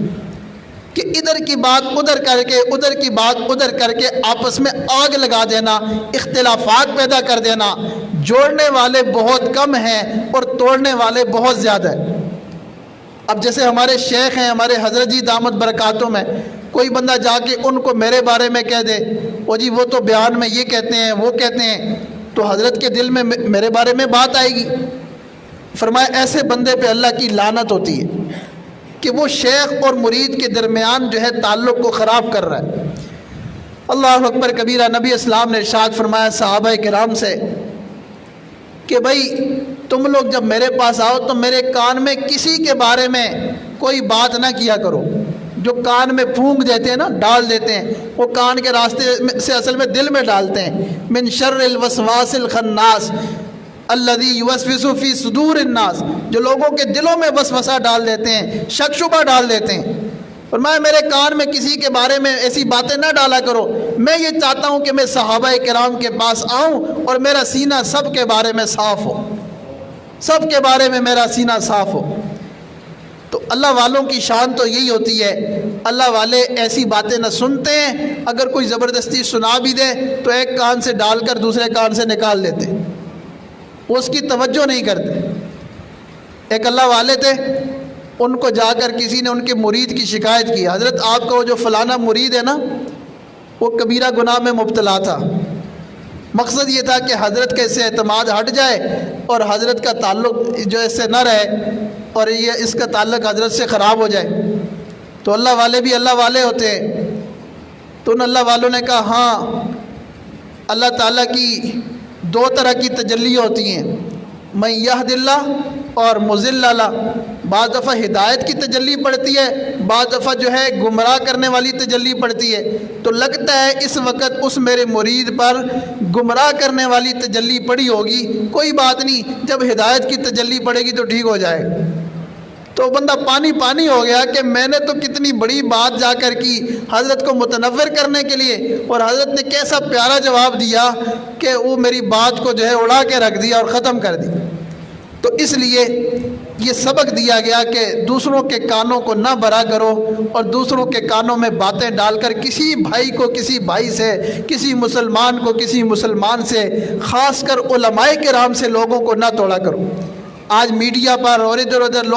کہ ادھر کی بات ادھر کر کے، ادھر کی بات ادھر کر کے آپس میں آگ لگا دینا، اختلافات پیدا کر دینا۔ جوڑنے والے بہت کم ہیں اور توڑنے والے بہت زیادہ ہیں۔ اب جیسے ہمارے شیخ ہیں، ہمارے حضرت جی دامت برکاتہم ہیں، کوئی بندہ جا کے ان کو میرے بارے میں کہہ دے وہ جی وہ تو بیان میں یہ کہتے ہیں وہ کہتے ہیں، تو حضرت کے دل میں میرے بارے میں بات آئے گی۔ فرمایا ایسے بندے پہ اللہ کی لعنت ہوتی ہے کہ وہ شیخ اور مرید کے درمیان جو ہے تعلق کو خراب کر رہا ہے۔ اللہ اکبر کبیرہ۔ نبی اسلام نے ارشاد فرمایا صحابہ کرام سے کہ بھائی تم لوگ جب میرے پاس آؤ تو میرے کان میں کسی کے بارے میں کوئی بات نہ کیا کرو۔ جو کان میں پھونک دیتے ہیں نا، ڈال دیتے ہیں، وہ کان کے راستے سے اصل میں دل میں ڈالتے ہیں۔ من شر الوسواس الخناس الذی یوسوس فی صدور الناس، جو لوگوں کے دلوں میں وسوسہ ڈال دیتے ہیں، شک شبہ ڈال دیتے ہیں۔ فرمایا میرے کان میں کسی کے بارے میں ایسی باتیں نہ ڈالا کرو۔ میں یہ چاہتا ہوں کہ میں صحابہ کرام کے پاس آؤں اور میرا سینہ سب کے بارے میں صاف ہو، سب کے بارے میں میرا سینہ صاف ہو۔ تو اللہ والوں کی شان تو یہی ہوتی ہے، اللہ والے ایسی باتیں نہ سنتے ہیں، اگر کوئی زبردستی سنا بھی دے تو ایک کان سے ڈال کر دوسرے کان سے نکال دیتے، وہ اس کی توجہ نہیں کرتے۔ ایک اللہ والے تھے، ان کو جا کر کسی نے ان کے مرید کی شکایت کی، حضرت آپ کا وہ جو فلانا مرید ہے نا وہ کبیرہ گناہ میں مبتلا تھا۔ مقصد یہ تھا کہ حضرت کا اس سے اعتماد ہٹ جائے اور حضرت کا تعلق جو اس سے نہ رہے اور یہ اس کا تعلق حضرت سے خراب ہو جائے۔ تو اللہ والے بھی اللہ والے ہوتے ہیں، تو ان اللہ والوں نے کہا ہاں اللہ تعالیٰ کی دو طرح کی تجلی ہوتی ہیں، من یہد اللہ اور مضل اللہ۔ بعض دفعہ ہدایت کی تجلی پڑتی ہے، بعض دفعہ جو ہے گمراہ کرنے والی تجلی پڑتی ہے۔ تو لگتا ہے اس وقت اس میرے مرید پر گمراہ کرنے والی تجلی پڑی ہوگی، کوئی بات نہیں، جب ہدایت کی تجلی پڑے گی تو ٹھیک ہو جائے گا۔ تو بندہ پانی پانی ہو گیا کہ میں نے تو کتنی بڑی بات جا کر کی حضرت کو متنور کرنے کے لیے، اور حضرت نے کیسا پیارا جواب دیا کہ وہ میری بات کو جو ہے اڑا کے رکھ دیا اور ختم کر دی۔ تو اس لیے یہ سبق دیا گیا کہ دوسروں کے کانوں کو نہ بھرا کرو اور دوسروں کے کانوں میں باتیں ڈال کر کسی بھائی کو کسی بھائی سے، کسی مسلمان کو کسی مسلمان سے، خاص کر علماء کرام سے لوگوں کو نہ توڑا کرو۔ آج میڈیا پر اور ادھر ادھر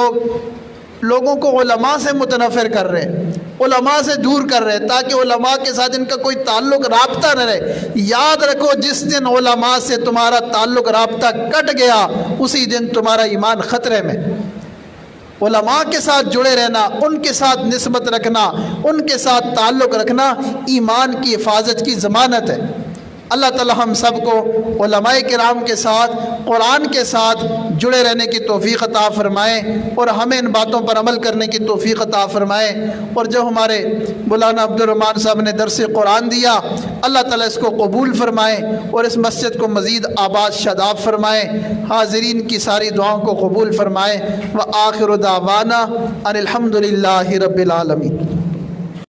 لوگوں کو علماء سے متنفر کر رہے ہیں، علماء سے دور کر رہے ہیں، تاکہ علماء کے ساتھ ان کا کوئی تعلق رابطہ نہ رہے۔ یاد رکھو جس دن علماء سے تمہارا تعلق رابطہ کٹ گیا اسی دن تمہارا ایمان خطرے میں۔ علماء کے ساتھ جڑے رہنا، ان کے ساتھ نسبت رکھنا، ان کے ساتھ تعلق رکھنا ایمان کی حفاظت کی ضمانت ہے۔ اللہ تعالی ہم سب کو علماء کرام کے ساتھ، قرآن کے ساتھ جڑے رہنے کی توفیق عطا فرمائے اور ہمیں ان باتوں پر عمل کرنے کی توفیق عطا فرمائے۔ اور جو ہمارے مولانا عبد الرحمن صاحب نے درس قرآن دیا، اللہ تعالیٰ اس کو قبول فرمائے اور اس مسجد کو مزید آباد شاداب فرمائے، حاضرین کی ساری دعاؤں کو قبول فرمائے۔ وآخر دعوانا ان الحمد للہ رب العالمین۔